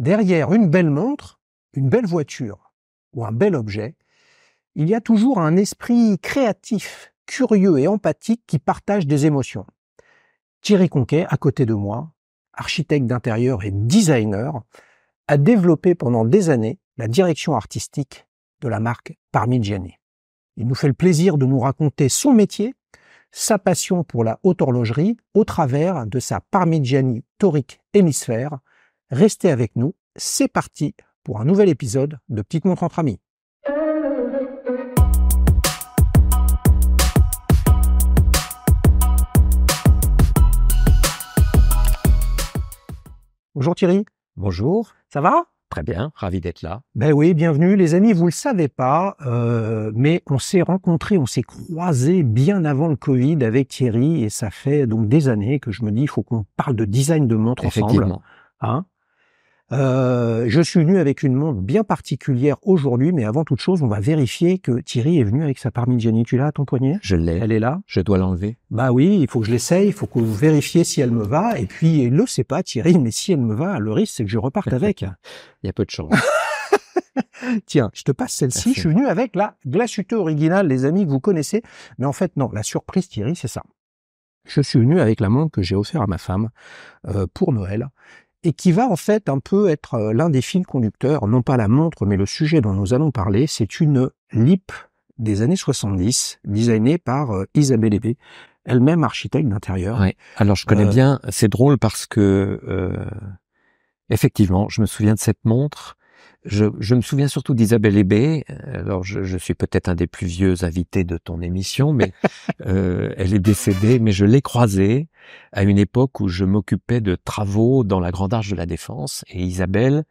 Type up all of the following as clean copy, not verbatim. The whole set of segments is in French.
derrière une belle montre, une belle voiture ou un bel objet, il y a toujours un esprit créatif, curieux et empathique qui partage des émotions. Thierry Conquet, à côté de moi, architecte d'intérieur et designer, a développé pendant des années la direction artistique de la marque Parmigiani. Il nous fait le plaisir de nous raconter son métier, sa passion pour la haute horlogerie au travers de sa Parmigiani Tauric Hémisphère. Restez avec nous, c'est parti pour un nouvel épisode de Petite Montre entre amis. Bonjour Thierry. Bonjour. Ça va ? Très bien, ravi d'être là. Ben oui, bienvenue les amis, vous le savez pas, mais on s'est rencontrés, on s'est croisés bien avant le Covid avec Thierry et ça fait donc des années que je me dis il faut qu'on parle de design de montre ensemble. Hein ? Je suis venu avec une montre bien particulière aujourd'hui, mais avant toute chose, on va vérifier que Thierry est venu avec sa Parmigiani. Tu l'as à ton poignet ? Je l'ai. Elle est là ? Je dois l'enlever. Bah oui, il faut que je l'essaye, il faut que vous vérifiez si elle me va. Et puis, il le sait pas, Thierry, mais si elle me va, le risque, c'est que je reparte avec. Il y a peu de chance. Tiens, je te passe celle-ci. Merci. Je suis venu avec la Glashütte originale, les amis que vous connaissez. Mais en fait, non, la surprise, Thierry, c'est ça. Je suis venu avec la montre que j'ai offert à ma femme pour Noël. Et qui va en fait un peu être l'un des fils conducteurs, non pas la montre, mais le sujet dont nous allons parler. C'est une LIP des années 70, designée par Isabelle Ebé, elle-même architecte d'intérieur. Ouais. Alors je connais bien, c'est drôle parce que effectivement, je me souviens de cette montre. Je me souviens surtout d'Isabelle Ebé. Alors je suis peut-être un des plus vieux invités de ton émission, mais elle est décédée, mais je l'ai croisée à une époque où je m'occupais de travaux dans la Grande Arche de la Défense, et Isabelle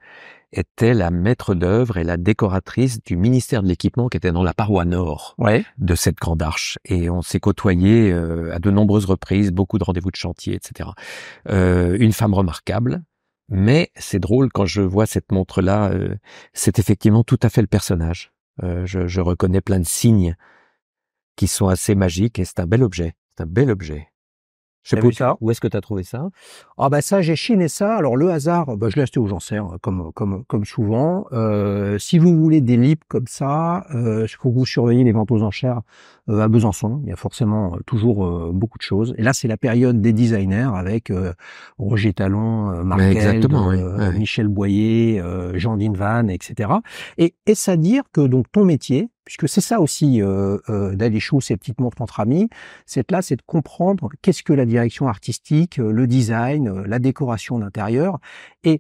était la maître d'œuvre et la décoratrice du ministère de l'Équipement qui était dans la paroi nord de cette Grande Arche. Et on s'est côtoyés à de nombreuses reprises, beaucoup de rendez-vous de chantier, etc. Une femme remarquable. Mais c'est drôle, quand je vois cette montre-là, c'est effectivement tout à fait le personnage. Je reconnais plein de signes qui sont assez magiques et c'est un bel objet. C'est un bel objet. Je sais pas où est-ce que tu as trouvé ça ? Ah bah ça, j'ai chiné ça. Alors le hasard, je l'ai acheté aux enchères, comme souvent. Si vous voulez des LIP comme ça, il faut que vous surveillez les ventes aux enchères à Besançon. Il y a forcément toujours beaucoup de choses. Et là, c'est la période des designers avec Roger Talon, Marc Held, Michel Boyer, Jean Dinvan, etc. Et est-ce à dire que donc ton métier, puisque c'est ça aussi d'aller chou ces petites montres entre amis, c'est de comprendre qu'est-ce que la direction artistique, le design, la décoration d'intérieur, et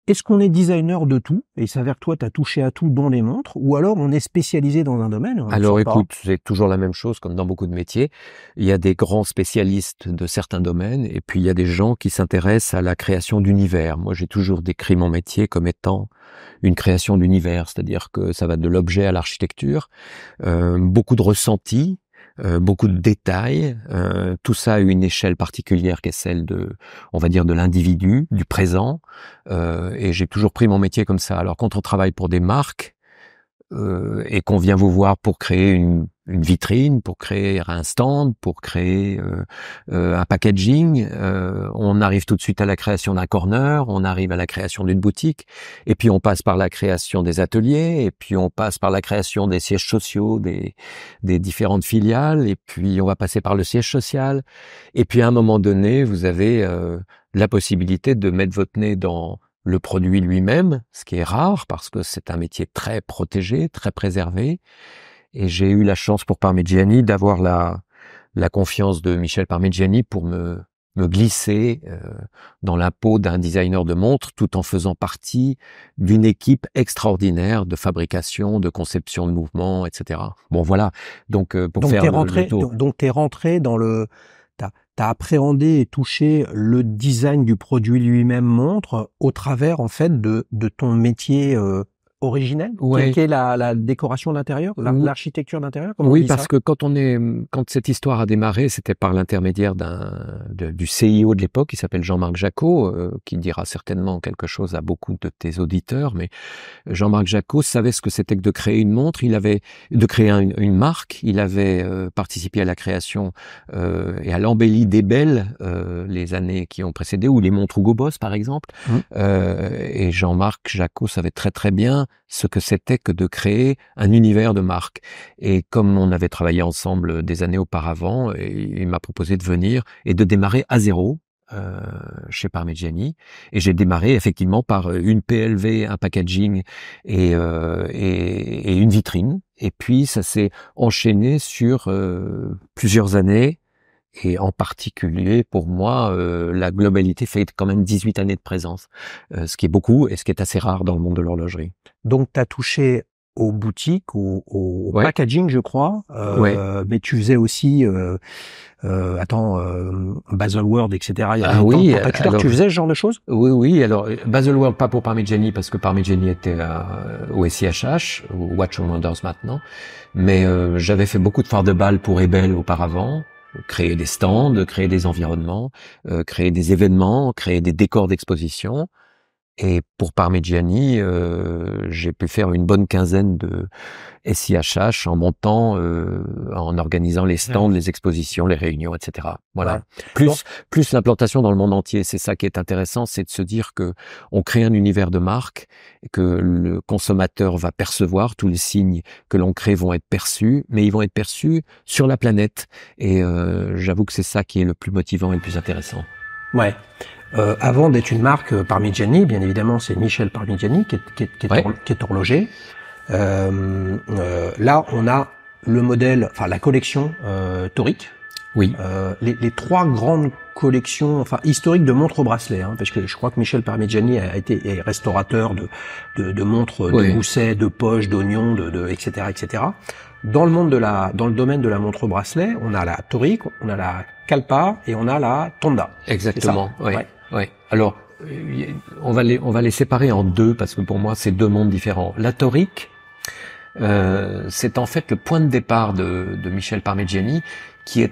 est-ce qu'on est designer de tout, et il s'avère que toi, tu as touché à tout dans les montres, ou alors on est spécialisé dans un domaine? Alors écoute, c'est toujours la même chose comme dans beaucoup de métiers. Il y a des grands spécialistes de certains domaines, et puis il y a des gens qui s'intéressent à la création d'univers. Moi, j'ai toujours décrit mon métier comme étant une création d'univers, c'est-à-dire que ça va de l'objet à l'architecture, beaucoup de ressentis, beaucoup de détails, tout ça à une échelle particulière qui est celle de, on va dire, de l'individu, du présent, et j'ai toujours pris mon métier comme ça. Alors quand on travaille pour des marques, et qu'on vient vous voir pour créer une vitrine, pour créer un stand, pour créer un packaging, on arrive tout de suite à la création d'un corner, on arrive à la création d'une boutique, et puis on passe par la création des ateliers, et puis on passe par la création des sièges sociaux des différentes filiales, et puis on va passer par le siège social, et puis à un moment donné, vous avez la possibilité de mettre votre nez dans le produit lui-même, ce qui est rare parce que c'est un métier très protégé, très préservé. Et j'ai eu la chance pour Parmigiani d'avoir la confiance de Michel Parmigiani pour me glisser dans la peau d'un designer de montres tout en faisant partie d'une équipe extraordinaire de fabrication, de conception de mouvements, etc. Bon voilà, donc faire le tour. Donc t'es rentré dans le... T'as appréhendé et touché le design du produit lui-même montre au travers en fait de ton métier originelle? Ouais. Quelle est la décoration d'intérieur, Ou- l'architecture d'intérieur? Comment on Oui, dit parce ça? que quand cette histoire a démarré, c'était par l'intermédiaire du CIO de l'époque, qui s'appelle Jean-Marc Jacot, qui dira certainement quelque chose à beaucoup de tes auditeurs, mais Jean-Marc Jacot savait ce que c'était que de créer une montre, de créer une marque, il avait participé à la création et à l'embellie des Bell les années qui ont précédé, ou les montres Hugo Boss par exemple. Mmh. Et Jean-Marc Jacot savait très très bien ce que c'était que de créer un univers de marque. Et comme on avait travaillé ensemble des années auparavant, il m'a proposé de venir et de démarrer à zéro chez Parmigiani. Et j'ai démarré effectivement par une PLV, un packaging et une vitrine. Et puis ça s'est enchaîné sur plusieurs années. Et en particulier, pour moi, la globalité fait quand même 18 années de présence, ce qui est beaucoup et ce qui est assez rare dans le monde de l'horlogerie. Donc, tu as touché aux boutiques, au Ouais, packaging, je crois, ouais. mais tu faisais aussi, Baselworld, etc. Il y Ah avait oui, tant tu alors faisais ce genre de choses? oui, oui. Alors Baselworld pas pour Parmigiani parce que Parmigiani était au SIHH, au Watch and Wonders maintenant, mais j'avais fait beaucoup de foires de bal pour Ebel auparavant. Créer des stands, créer des environnements, créer des événements, créer des décors d'exposition. Et pour Parmigiani, j'ai pu faire une bonne quinzaine de SIHH en montant, en organisant les stands, les expositions, les réunions, etc. Voilà. Ouais. Plus l'implantation dans le monde entier. C'est ça qui est intéressant, c'est de se dire que on crée un univers de marque, que le consommateur va percevoir, tous les signes que l'on crée vont être perçus, mais ils vont être perçus sur la planète. Et j'avoue que c'est ça qui est le plus motivant et le plus intéressant. Ouais. Avant d'être une marque Parmigiani, bien évidemment, c'est Michel Parmigiani Ouais. qui est horloger. Là, on a le modèle, enfin la collection Toric. Oui. Les trois grandes collections, enfin historiques de montres bracelets, hein, parce que je crois que Michel Parmigiani est restaurateur de montres, Ouais. de goussets, de poches, d'oignons, etc., etc. Dans le domaine de la montre bracelet, on a la Toric, on a la Kalpa et on a la Tonda. Exactement. C'est ça? Ouais. Ouais. Alors, on va les séparer en deux parce que pour moi, c'est deux mondes différents. La Toric, c'est en fait le point de départ de Michel Parmigiani, qui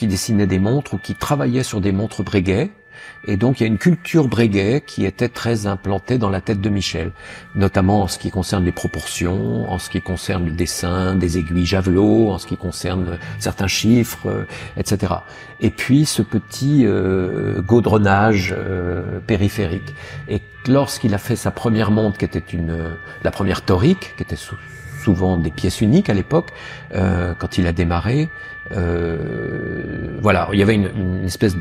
dessinait des montres ou qui travaillait sur des montres Breguet. Et donc il y a une culture Breguet qui était très implantée dans la tête de Michel, notamment en ce qui concerne les proportions, en ce qui concerne le dessin des aiguilles javelot, en ce qui concerne certains chiffres, etc. Et puis ce petit gaudronnage périphérique. Et lorsqu'il a fait sa première montre, qui était la première Toric, qui était souvent des pièces uniques à l'époque, quand il a démarré, voilà, il y avait une espèce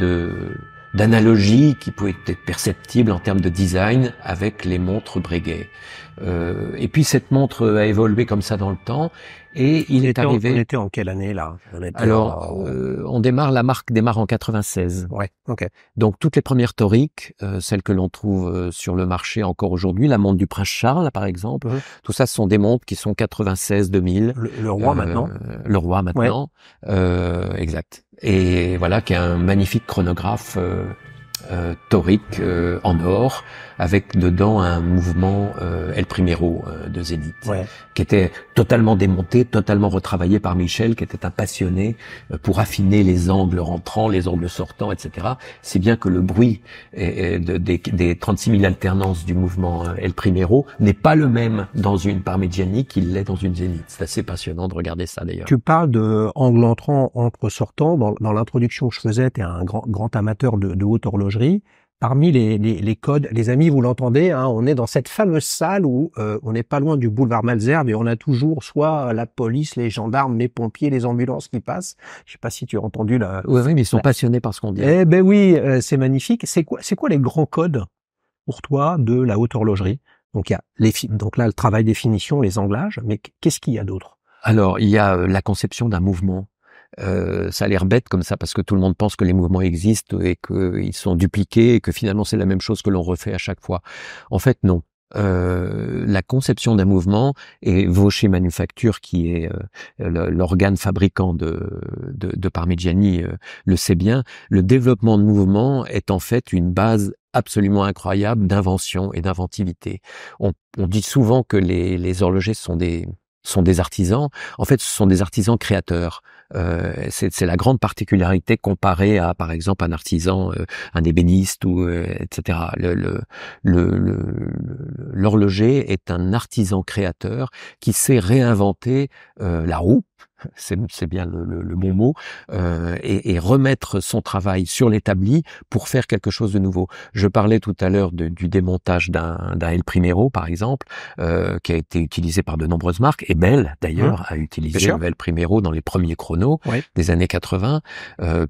d'analogie qui pouvait être perceptible en termes de design avec les montres Breguet. Et puis cette montre a évolué comme ça dans le temps, et il est arrivé. On était en quelle année là? Alors, la marque démarre en 96. Ouais, ok. Donc toutes les premières Toric, celles que l'on trouve sur le marché encore aujourd'hui, la montre du Prince Charles par exemple, tout ça ce sont des montres qui sont 96-2000. Le roi maintenant. Le roi maintenant, exact. Et voilà, qui est un magnifique chronographe Toric en or, avec dedans un mouvement El Primero de Zénith, qui était totalement démonté, totalement retravaillé par Michel, qui était un passionné pour affiner les angles rentrants, les angles sortants, etc. Si bien que le bruit des 36 000 alternances du mouvement El Primero n'est pas le même dans une Parmigiani qu'il l'est dans une Zénith. C'est assez passionnant de regarder ça d'ailleurs. Tu parles de angle entrant, angle sortant. Dans l'introduction que je faisais, tu es un grand amateur de haute horlogerie. Parmi les codes, les amis, vous l'entendez, hein, on est dans cette fameuse salle où on n'est pas loin du boulevard Malesherbes et on a toujours soit la police, les gendarmes, les pompiers, les ambulances qui passent. Je sais pas si tu as entendu la. Oui, mais ils sont passionnés par ce qu'on dit. Eh ben oui, c'est magnifique. C'est quoi les grands codes pour toi de la haute horlogerie? Donc il y a donc là le travail des finitions, les anglages, mais qu'est-ce qu'il y a d'autre? Alors il y a la conception d'un mouvement. Ça a l'air bête comme ça parce que tout le monde pense que les mouvements existent et qu'ils sont dupliqués et que finalement c'est la même chose que l'on refait à chaque fois. En fait, non. la conception d'un mouvement, et Vaucher Manufacture, qui est l'organe fabricant de Parmigiani, le sait bien, le développement de mouvement est en fait une base absolument incroyable d'invention et d'inventivité. On dit souvent que les horlogers sont des artisans. En fait, ce sont des artisans créateurs. C'est la grande particularité comparée à, par exemple, un artisan, un ébéniste ou etc. L'horloger est un artisan créateur qui sait réinventer la roue. C'est bien le bon mot, et remettre son travail sur l'établi pour faire quelque chose de nouveau. Je parlais tout à l'heure du démontage d'un El Primero, par exemple, qui a été utilisé par de nombreuses marques, et Bell, d'ailleurs, a utilisé le El Primero dans les premiers chronos des années 80,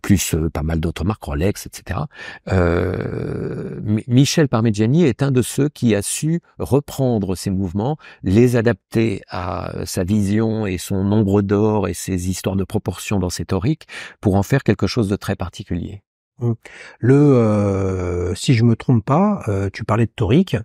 plus pas mal d'autres marques, Rolex, etc. Michel Parmigiani est un de ceux qui a su reprendre ces mouvements, les adapter à sa vision et son nombre d'or et ses histoires de proportions dans ses toriques pour en faire quelque chose de très particulier. Si je me trompe pas, tu parlais de torique.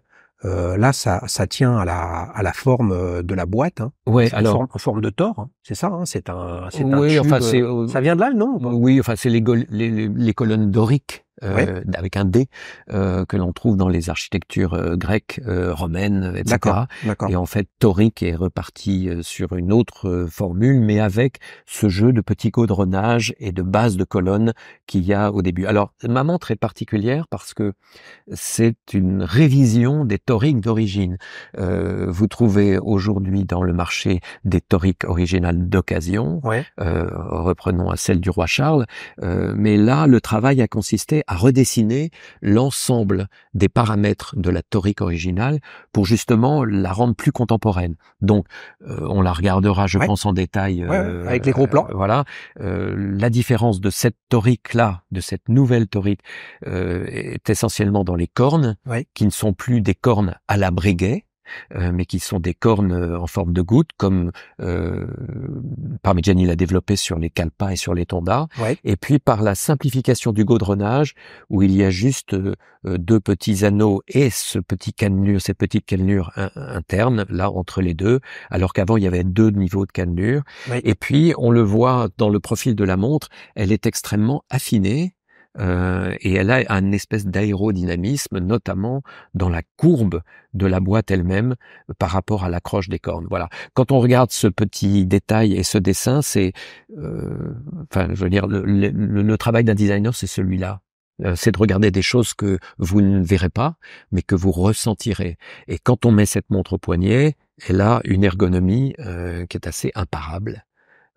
Là, ça tient à la forme de la boîte. Hein. Ouais, alors en forme de tore, hein. C'est ça. Hein. C'est un oui, tube. enfin ça vient de là, non? Oui, enfin c'est les colonnes doriques. Avec un D que l'on trouve dans les architectures grecques, romaines, etc. D'accord. Et en fait, torique est reparti sur une autre formule, mais avec ce jeu de petits caudronnages et de bases de colonnes qu'il y a au début. Alors, ma montre est particulière parce que c'est une révision des toriques d'origine. Vous trouvez aujourd'hui dans le marché des toriques originales d'occasion, reprenons à celle du roi Charles, mais là, le travail a consisté à redessiner l'ensemble des paramètres de la torique originale pour justement la rendre plus contemporaine. Donc, on la regardera, je pense, en détail. Avec les gros plans. Voilà. La différence de cette torique-là, de cette nouvelle torique, est essentiellement dans les cornes, qui ne sont plus des cornes à la Breguet, mais qui sont des cornes en forme de goutte, comme Parmigiani l'a développé sur les Kalpa et sur les Tonda, et puis par la simplification du gaudronnage, où il y a juste deux petits anneaux et cette petite cannelure interne, là, entre les deux, alors qu'avant, il y avait deux niveaux de cannelure. Et puis, on le voit dans le profil de la montre, elle est extrêmement affinée, et elle a un espèce d'aérodynamisme, notamment dans la courbe de la boîte elle-même par rapport à l'accroche des cornes. Voilà. Quand on regarde ce petit détail et ce dessin, c'est, je veux dire, le travail d'un designer, c'est celui-là. C'est de regarder des choses que vous ne verrez pas, mais que vous ressentirez. Et quand on met cette montre au poignet, elle a une ergonomie qui est assez imparable.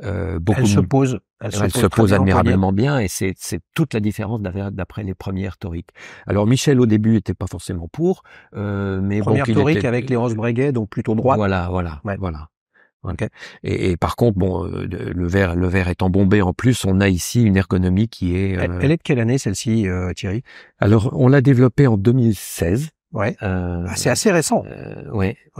Elle se pose admirablement bien, et c'est toute la différence d'après les premières toriques. Alors Michel au début était pas forcément pour, mais première torique avec les Rose Breguet, donc plutôt droite. Voilà. Okay. Et par contre, le verre étant bombé en plus, on a ici une ergonomie qui est. Elle est de quelle année celle-ci, Thierry? Alors on l'a développée en 2016. C'est assez récent.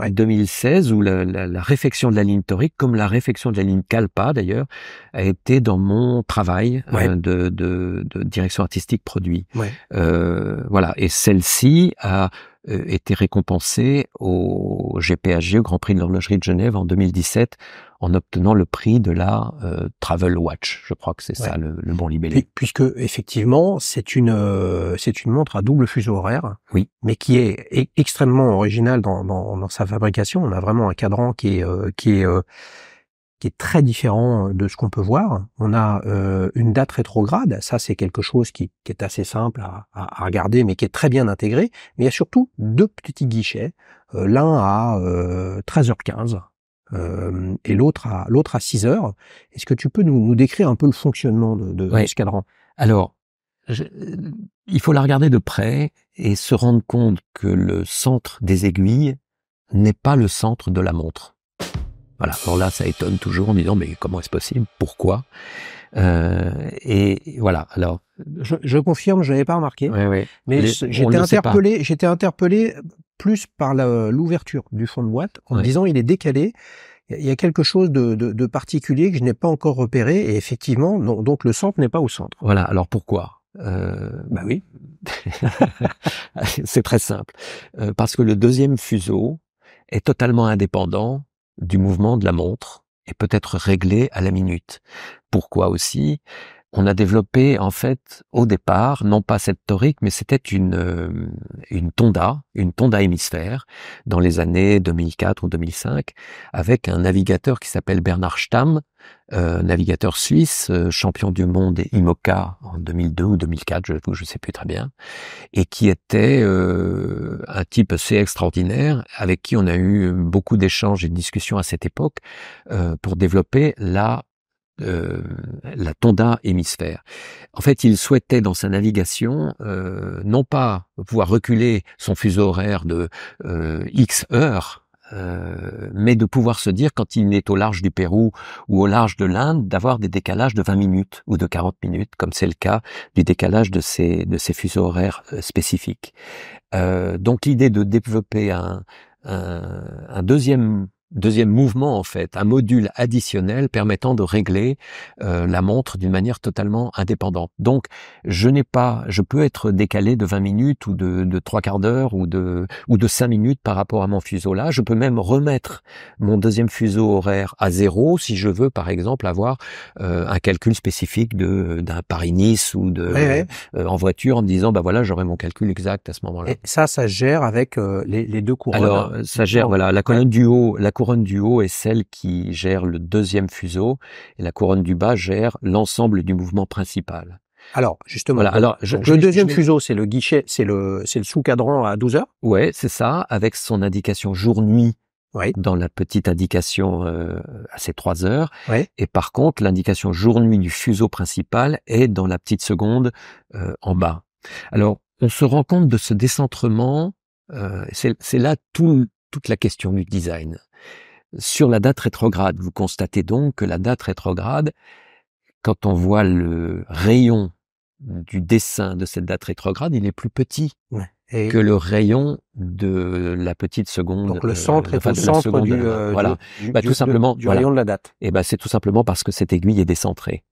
2016, où la réfection de la ligne torique, comme la réfection de la ligne Kalpa d'ailleurs, a été dans mon travail de direction artistique produit. Voilà, et celle-ci a été récompensée au GPHG, au Grand Prix de l'horlogerie de Genève en 2017, en obtenant le prix de la Travel Watch. Je crois que c'est ça le bon libellé. Puisque effectivement, c'est une montre à double fuseau horaire, mais qui est extrêmement originale dans sa fabrication. On a vraiment un cadran qui est très différent de ce qu'on peut voir. On a une date rétrograde, ça c'est quelque chose qui est assez simple à regarder, mais qui est très bien intégré. Mais il y a surtout deux petits guichets, l'un à 13h15 et l'autre à 6h. Est-ce que tu peux nous décrire un peu le fonctionnement de ce cadran? Alors, il faut la regarder de près et se rendre compte que le centre des aiguilles n'est pas le centre de la montre. Voilà. Alors là, ça étonne toujours en disant, mais comment est-ce possible? Pourquoi? Et voilà. Alors, je confirme, je n'avais pas remarqué. Mais j'étais interpellé plus par l'ouverture du fond de boîte en me disant, il est décalé. Il y a quelque chose de particulier que je n'ai pas encore repéré, et effectivement, donc le centre n'est pas au centre. Voilà. Alors pourquoi? Bah oui. C'est très simple. Parce que le deuxième fuseau est totalement indépendant du mouvement de la montre et peut être réglé à la minute. Pourquoi aussi? On a développé en fait au départ, non pas cette torique, mais c'était une Tonda hémisphère dans les années 2004 ou 2005, avec un navigateur qui s'appelle Bernard Stamm, navigateur suisse, champion du monde IMOCA en 2002 ou 2004, je sais plus très bien, et qui était un type assez extraordinaire, avec qui on a eu beaucoup d'échanges et de discussions à cette époque pour développer la Tonda hémisphère. En fait, il souhaitait dans sa navigation non pas pouvoir reculer son fuseau horaire de X heures, mais de pouvoir se dire quand il est au large du Pérou ou au large de l'Inde, d'avoir des décalages de 20 minutes ou de 40 minutes, comme c'est le cas du décalage de ces fuseaux horaires spécifiques. Donc l'idée de développer un deuxième mouvement, en fait, un module additionnel permettant de régler la montre d'une manière totalement indépendante. Donc, je peux être décalé de 20 minutes ou de 3/4 d'heure ou de 5 minutes par rapport à mon fuseau là. Je peux même remettre mon deuxième fuseau horaire à 0 si je veux, par exemple, avoir un calcul spécifique d'un Paris-Nice ou en voiture en me disant, bah voilà, j'aurai mon calcul exact à ce moment-là. Et ça se gère avec les deux couronnes. Alors, ça gère, voilà, la couronne du haut, la couronne du haut est celle qui gère le deuxième fuseau, et la couronne du bas gère l'ensemble du mouvement principal. Alors, justement, voilà, alors, le deuxième fuseau, c'est le guichet, c'est le sous-cadran à 12 heures. Ouais, c'est ça, avec son indication jour-nuit. Oui. Dans la petite indication à ces 3 heures. Oui. Et par contre, l'indication jour-nuit du fuseau principal est dans la petite seconde en bas. Alors, on se rend compte de ce décentrement, c'est là toute la question du design. Sur la date rétrograde, vous constatez donc que la date rétrograde, quand on voit le rayon du dessin de cette date rétrograde, il est plus petit que le rayon de la petite seconde. Donc le centre est au centre du rayon de la date. Et c'est tout simplement parce que cette aiguille est décentrée.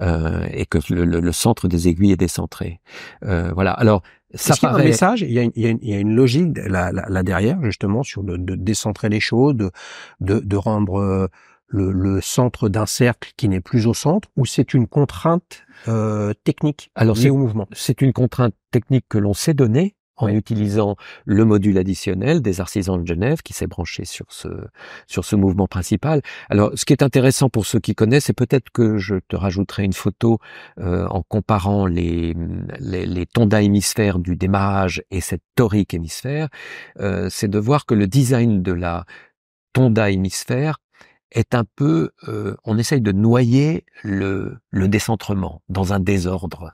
Et que le centre des aiguilles est décentré. Voilà. Alors, ça paraît... un message, il y a une logique là derrière, justement, sur de décentrer les choses, de rendre le centre d'un cercle qui n'est plus au centre, ou c'est une contrainte technique liée au mouvement? C'est une contrainte technique que l'on s'est donnée en utilisant le module additionnel des Artisans de Genève qui s'est branché sur ce mouvement principal. Alors, ce qui est intéressant pour ceux qui connaissent, c'est peut-être que je te rajouterai une photo en comparant les Tonda hémisphères du démarrage et cette torique hémisphère, c'est de voir que le design de la Tonda hémisphère est un peu, on essaye de noyer le décentrement dans un désordre.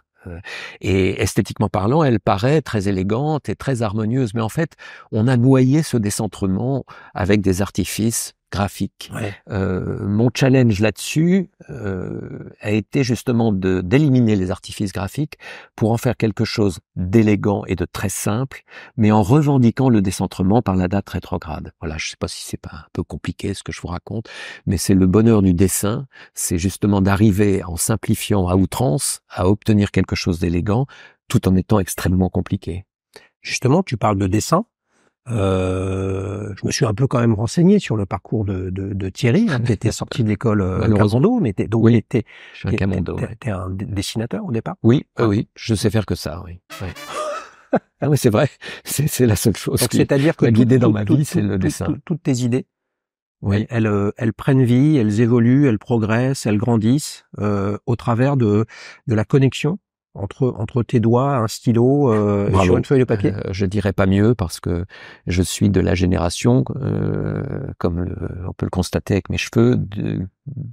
Et esthétiquement parlant, elle paraît très élégante et très harmonieuse, mais en fait, on a noyé ce décentrement avec des artifices graphiques. Mon challenge là-dessus a été justement d'éliminer les artifices graphiques pour en faire quelque chose d'élégant et de très simple, mais en revendiquant le décentrement par la date rétrograde. Voilà, je sais pas si c'est pas un peu compliqué ce que je vous raconte, mais c'est le bonheur du dessin, c'est justement d'arriver en simplifiant à outrance à obtenir quelque chose d'élégant, tout en étant extrêmement compliqué. Justement, tu parles de dessin. Je me suis un peu quand même renseigné sur le parcours de Thierry, hein, qui était sorti de l'école Camondo, mais t'es un dessinateur au départ? Oui, oui, je sais faire que ça, oui. Ah oui, c'est vrai, c'est la seule chose c'est-à-dire que m'a guidé dans ma vie, c'est le dessin. Toutes tes idées, elles prennent vie, elles évoluent, elles progressent, elles grandissent au travers de la connexion entre tes doigts, un stylo sur une feuille de papier. Je dirais pas mieux parce que je suis de la génération, comme on peut le constater avec mes cheveux,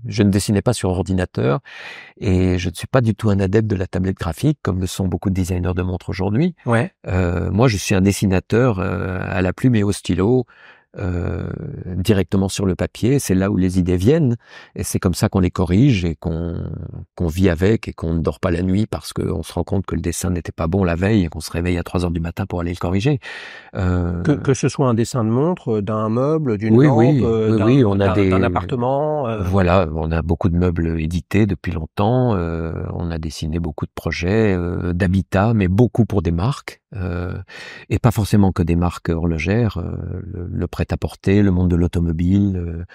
je ne dessinais pas sur ordinateur et je ne suis pas du tout un adepte de la tablette graphique comme le sont beaucoup de designers de montres aujourd'hui. Moi, je suis un dessinateur à la plume et au stylo. directement sur le papier. C'est là où les idées viennent, et c'est comme ça qu'on les corrige et qu'on vit avec, et qu'on ne dort pas la nuit parce qu'on se rend compte que le dessin n'était pas bon la veille et qu'on se réveille à 3 heures du matin pour aller le corriger. Que ce soit un dessin de montre, d'un meuble, d'une Oui, lampe, oui, on a d'un appartement. Voilà, on a beaucoup de meubles édités depuis longtemps. On a dessiné beaucoup de projets d'habitat, mais beaucoup pour des marques, et pas forcément que des marques horlogères. Le prêt-à-porter, le monde de l'automobile,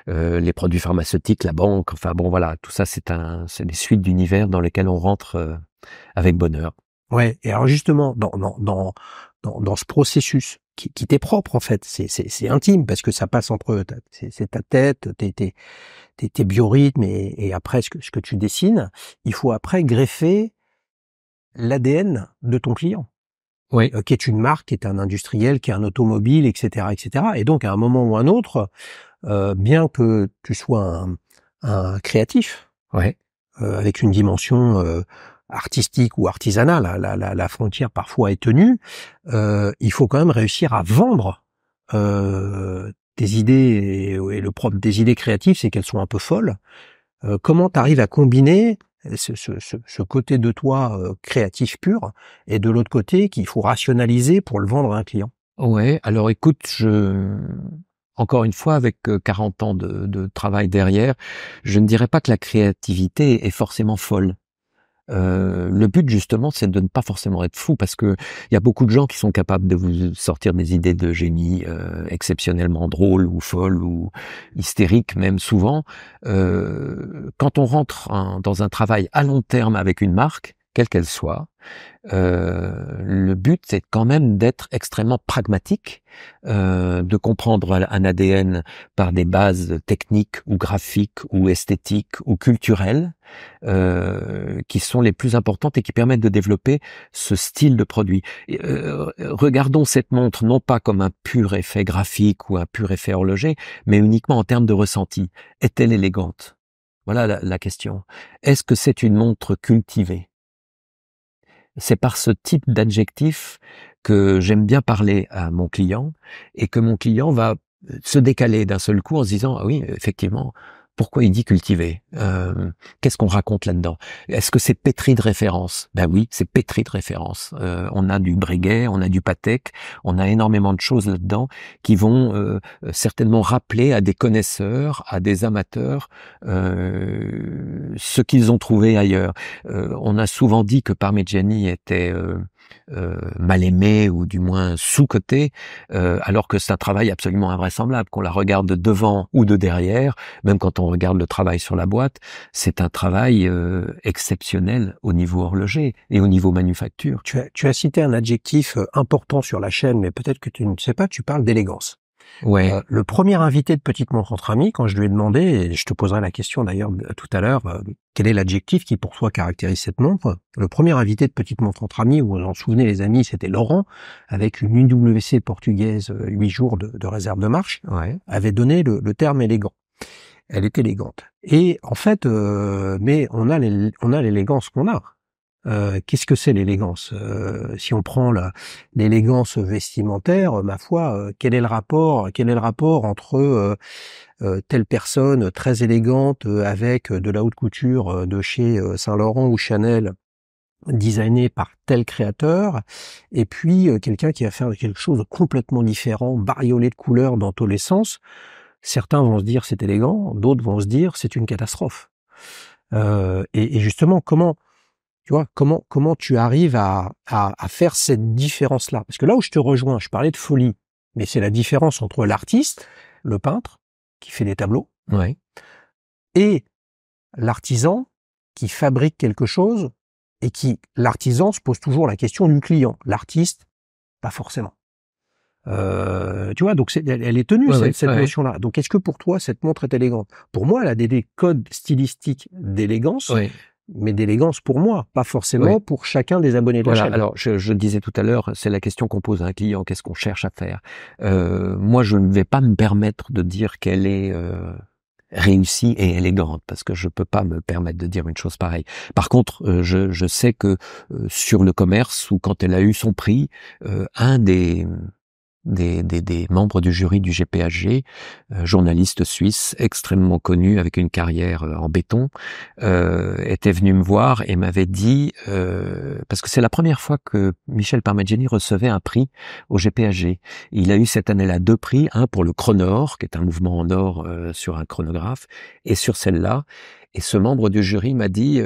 les produits pharmaceutiques, la banque. Enfin bon, voilà, tout ça, c'est des suites d'univers dans lesquels on rentre avec bonheur. Ouais. Et alors justement, dans ce processus qui t'est propre en fait, c'est intime parce que ça passe entre c'est ta tête, tes biorhythmes et après ce que tu dessines, il faut après greffer l'ADN de ton client, Oui. qui est une marque, qui est un industriel, qui est un automobile, etc., etc. Et donc à un moment ou un autre, bien que tu sois un créatif, Ouais. avec une dimension artistique ou artisanale, la frontière parfois est tenue, il faut quand même réussir à vendre tes idées, et le propre des idées créatives, c'est qu'elles sont un peu folles. Comment tu arrives à combiner ce côté de toi créatif pur et de l'autre côté qu'il faut rationaliser pour le vendre à un client? Ouais, alors écoute, encore une fois, avec 40 ans de travail derrière, je ne dirais pas que la créativité est forcément folle. Le but justement, c'est de ne pas forcément être fou, parce que il y a beaucoup de gens qui sont capables de vous sortir des idées de génie exceptionnellement drôles ou folles ou hystériques même souvent. Quand on rentre dans un travail à long terme avec une marque, quelle qu'elle soit, le but, c'est quand même d'être extrêmement pragmatique, de comprendre un ADN par des bases techniques ou graphiques ou esthétiques ou culturelles, qui sont les plus importantes et qui permettent de développer ce style de produit. Regardons cette montre non pas comme un pur effet graphique ou un pur effet horloger, mais uniquement en termes de ressenti. Est-elle élégante? Voilà la question. Est-ce que c'est une montre cultivée? C'est par ce type d'adjectif que j'aime bien parler à mon client, et que mon client va se décaler d'un seul coup en se disant: ah oui, effectivement, pourquoi il dit cultivé? Qu'est-ce qu'on raconte là-dedans? Est-ce que c'est pétri de références? Ben oui, c'est pétri de références. On a du Breguet, on a du Patek, on a énormément de choses là-dedans qui vont certainement rappeler à des connaisseurs, à des amateurs, ce qu'ils ont trouvé ailleurs. On a souvent dit que Parmigiani était mal aimé, ou du moins sous-coté, alors que c'est un travail absolument invraisemblable, qu'on la regarde de devant ou de derrière. Même quand on regarde le travail sur la boîte, c'est un travail exceptionnel au niveau horloger et au niveau manufacture. Tu as cité un adjectif important sur la chaîne, mais peut-être que tu ne sais pas, tu parles d'élégance. Ouais. Le premier invité de Petite Montre entre amis, quand je lui ai demandé, et je te poserai la question d'ailleurs tout à l'heure, quel est l'adjectif qui pour toi caractérise cette montre? Le premier invité de Petite Montre entre amis, vous vous en souvenez les amis, c'était Laurent, avec une UWC portugaise, 8 jours de réserve de marche, Ouais. avait donné le terme élégant. Elle est élégante. Et en fait, mais on a l'élégance qu'on a. Qu'est-ce que c'est l'élégance? Si on prend l'élégance vestimentaire, ma foi, quel est le rapport entre telle personne très élégante avec de la haute couture de chez Saint-Laurent ou Chanel, designée par tel créateur, et puis quelqu'un qui va faire quelque chose de complètement différent, bariolé de couleurs dans tous les sens. Certains vont se dire c'est élégant, d'autres vont se dire c'est une catastrophe. Et justement, comment tu arrives à faire cette différence-là? Parce que là où je te rejoins, je parlais de folie, mais c'est la différence entre l'artiste, le peintre, qui fait des tableaux, Ouais. et l'artisan qui fabrique quelque chose, et l'artisan se pose toujours la question du client. L'artiste, pas forcément. Tu vois, donc elle est tenue, cette notion-là. Donc est-ce que pour toi, cette montre est élégante? Pour moi, elle a des codes stylistiques d'élégance, mais d'élégance pour moi, pas forcément pour chacun des abonnés de la chaîne. Alors, je disais tout à l'heure, c'est la question qu'on pose à un client, qu'est-ce qu'on cherche à faire? Moi, je ne vais pas me permettre de dire qu'elle est réussie et élégante, parce que je peux pas me permettre de dire une chose pareille. Par contre, je sais que sur le commerce, ou quand elle a eu son prix, un des des membres du jury du GPHG, journaliste suisse extrêmement connu avec une carrière en béton, était venu me voir et m'avait dit, parce que c'est la première fois que Michel Parmigiani recevait un prix au GPHG. Il a eu cette année-là 2 prix, un pour le chronor, qui est un mouvement en or sur un chronographe, et sur celle-là. Et ce membre du jury m'a dit,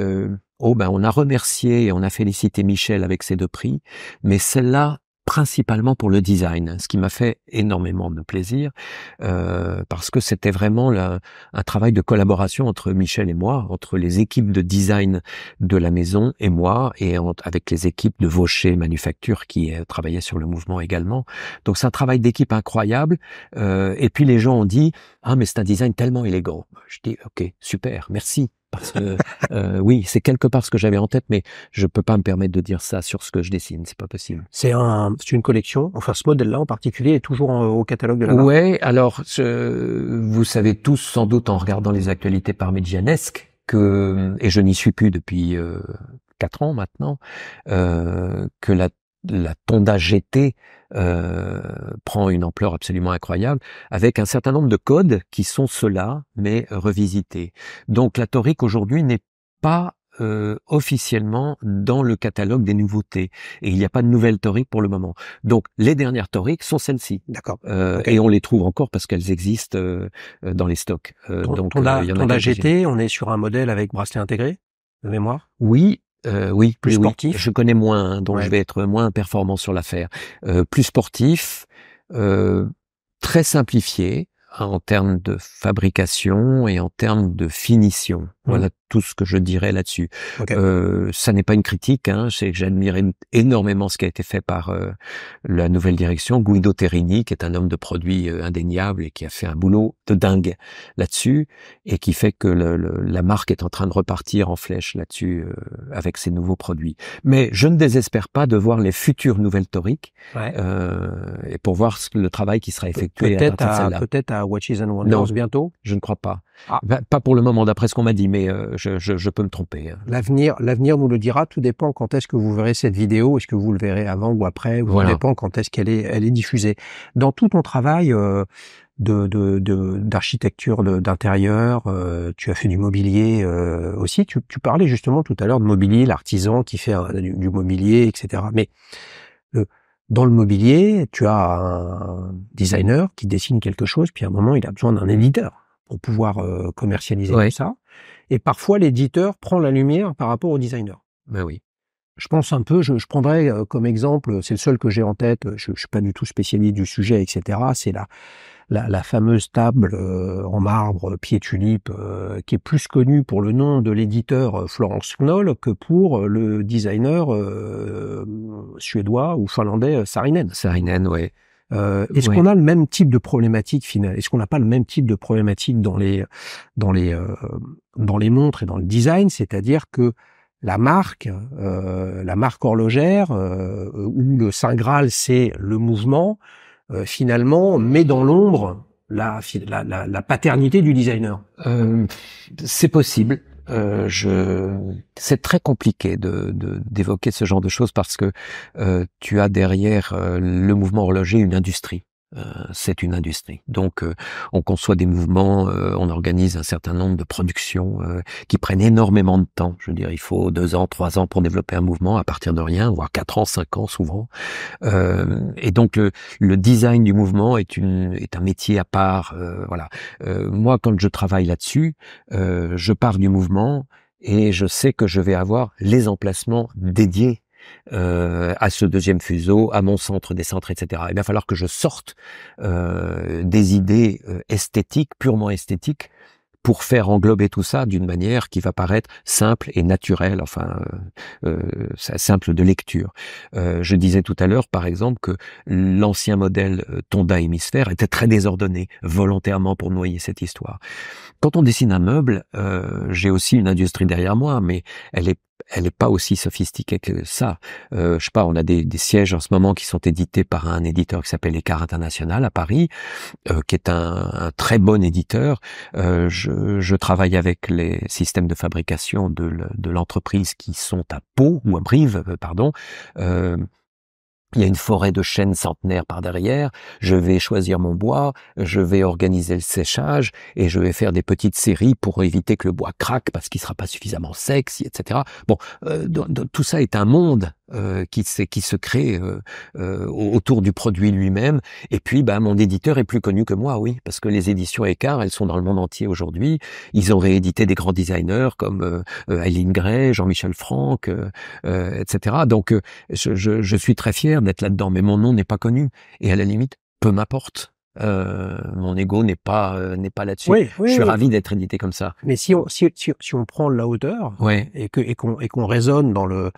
on a remercié et on a félicité Michel avec ces 2 prix, mais celle-là, principalement pour le design, ce qui m'a fait énormément de plaisir, parce que c'était vraiment un travail de collaboration entre Michel et moi, entre les équipes de design de la maison et moi, et avec les équipes de Vaucher Manufacture qui travaillaient sur le mouvement également. Donc c'est un travail d'équipe incroyable, et puis les gens ont dit « Ah, mais c'est un design tellement élégant ». Je dis « Ok, super, merci ». Parce que oui, c'est quelque part ce que j'avais en tête, mais je peux pas me permettre de dire ça sur ce que je dessine, c'est pas possible. C'est une collection. Enfin, ce modèle-là en particulier est toujours au catalogue de la marque. Ouais, alors vous savez tous sans doute en regardant les actualités parmigianesques et je n'y suis plus depuis 4 ans maintenant, que la Tonda GT prend une ampleur absolument incroyable, avec un certain nombre de codes qui sont ceux-là, mais revisités. Donc la Toric aujourd'hui n'est pas officiellement dans le catalogue des nouveautés, et il n'y a pas de nouvelles Toric pour le moment. Donc les dernières Toric sont celles-ci. D'accord. Et on les trouve encore parce qu'elles existent dans les stocks. Donc Tonda GT, on est sur un modèle avec bracelet intégré de mémoire. Oui. Oui, plus sportif. Je connais moins, hein, donc je vais être moins performant sur l'affaire. Plus sportif, très simplifié en termes de fabrication et en termes de finition. Voilà tout ce que je dirais là-dessus. Okay. Ça n'est pas une critique, hein, c'est que j'admire énormément ce qui a été fait par la nouvelle direction, Guido Terrini, qui est un homme de produit indéniable et qui a fait un boulot de dingue là-dessus, et qui fait que la marque est en train de repartir en flèche là-dessus avec ses nouveaux produits. Mais je ne désespère pas de voir les futures nouvelles Toric, et pour voir le travail qui sera effectué à partir de celle-là. Peut-être à Watches and Wonders bientôt. Je ne crois pas. Pas pour le moment, d'après ce qu'on m'a dit, mais je peux me tromper. L'avenir nous le dira. Tout dépend quand est-ce que vous verrez cette vidéo. Est-ce que vous le verrez avant ou après? Tout dépend quand est-ce qu'elle est diffusée. Dans tout ton travail d'architecture d'intérieur, tu as fait du mobilier aussi. Tu parlais justement tout à l'heure de mobilier, l'artisan qui fait du mobilier, etc. Mais dans le mobilier, tu as un designer qui dessine quelque chose, puis à un moment, il a besoin d'un éditeur pour pouvoir commercialiser tout ça. Et parfois, l'éditeur prend la lumière par rapport au designer. Ben oui. Je pense un peu, je prendrais comme exemple, c'est le seul que j'ai en tête, je suis pas du tout spécialiste du sujet, etc. C'est la fameuse table en marbre pied tulipe qui est plus connue pour le nom de l'éditeur Florence Knoll que pour le designer suédois ou finlandais Saarinen. Saarinen, ouais. Est-ce qu'on a le même type de problématique finale? Est-ce qu'on n'a pas le même type de problématique dans les montres et dans le design? C'est-à-dire que la marque horlogère où le Saint Graal c'est le mouvement, finalement met dans l'ombre la paternité du designer. C'est possible. C'est très compliqué d'évoquer ce genre de choses parce que tu as derrière le mouvement horloger une industrie. C'est une industrie. Donc, on conçoit des mouvements, on organise un certain nombre de productions qui prennent énormément de temps. Je veux dire, il faut 2 ans, 3 ans pour développer un mouvement à partir de rien, voire 4 ans, 5 ans souvent. Et donc, le design du mouvement est un métier à part. Voilà. Moi, quand je travaille là-dessus, je pars du mouvement et je sais que je vais avoir les emplacements dédiés à ce deuxième fuseau, à mon centre des centres, etc. Il va falloir que je sorte des idées esthétiques, purement esthétiques, pour faire englober tout ça d'une manière qui va paraître simple et naturelle, enfin simple de lecture. Je disais tout à l'heure, par exemple, que l'ancien modèle Tonda Hémisphère était très désordonné, volontairement pour noyer cette histoire. Quand on dessine un meuble, j'ai aussi une industrie derrière moi, mais elle est pas aussi sophistiquée que ça. Je sais pas, on a des sièges en ce moment qui sont édités par un éditeur qui s'appelle Écart International à Paris, qui est un très bon éditeur. Je travaille avec les systèmes de fabrication de l'entreprise qui sont à Pau ou à Brive, pardon. Il y a une forêt de chênes centenaires par derrière, je vais choisir mon bois, je vais organiser le séchage et je vais faire des petites séries pour éviter que le bois craque parce qu'il sera pas suffisamment sec, etc. Bon, tout ça est un monde qui se crée autour du produit lui-même. Et puis, mon éditeur est plus connu que moi, oui, parce que les éditions Écart, elles sont dans le monde entier aujourd'hui. Ils ont réédité des grands designers comme Eileen Gray, Jean-Michel Franck, etc. Donc, je suis très fier d'être là-dedans, mais mon nom n'est pas connu. Et à la limite, peu m'importe. Mon ego n'est pas là-dessus. Oui, Je suis oui. ravi d'être édité comme ça. Mais si on prend la hauteur Ouais. et qu'on raisonne dans le,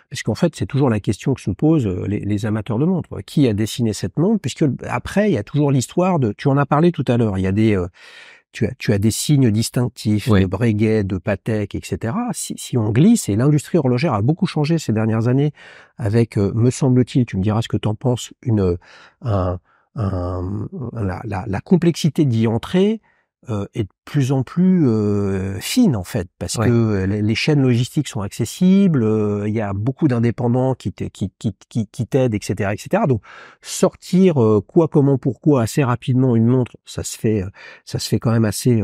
parce qu'en fait c'est toujours la question que se posent les amateurs de montres. Qui a dessiné cette montre? Puisque après il y a toujours l'histoire de, tu en as parlé tout à l'heure, il y a des tu as des signes distinctifs Oui. de Breguet, de Patek, etc. Si on glisse, et l'industrie horlogère a beaucoup changé ces dernières années avec, me semble-t-il, tu me diras ce que t'en penses, la complexité d'y entrer est de plus en plus fine en fait, parce Ouais. que les chaînes logistiques sont accessibles, il y a beaucoup d'indépendants qui t'aident, etc., etc. Donc sortir quoi, comment, pourquoi assez rapidement une montre, ça se fait quand même assez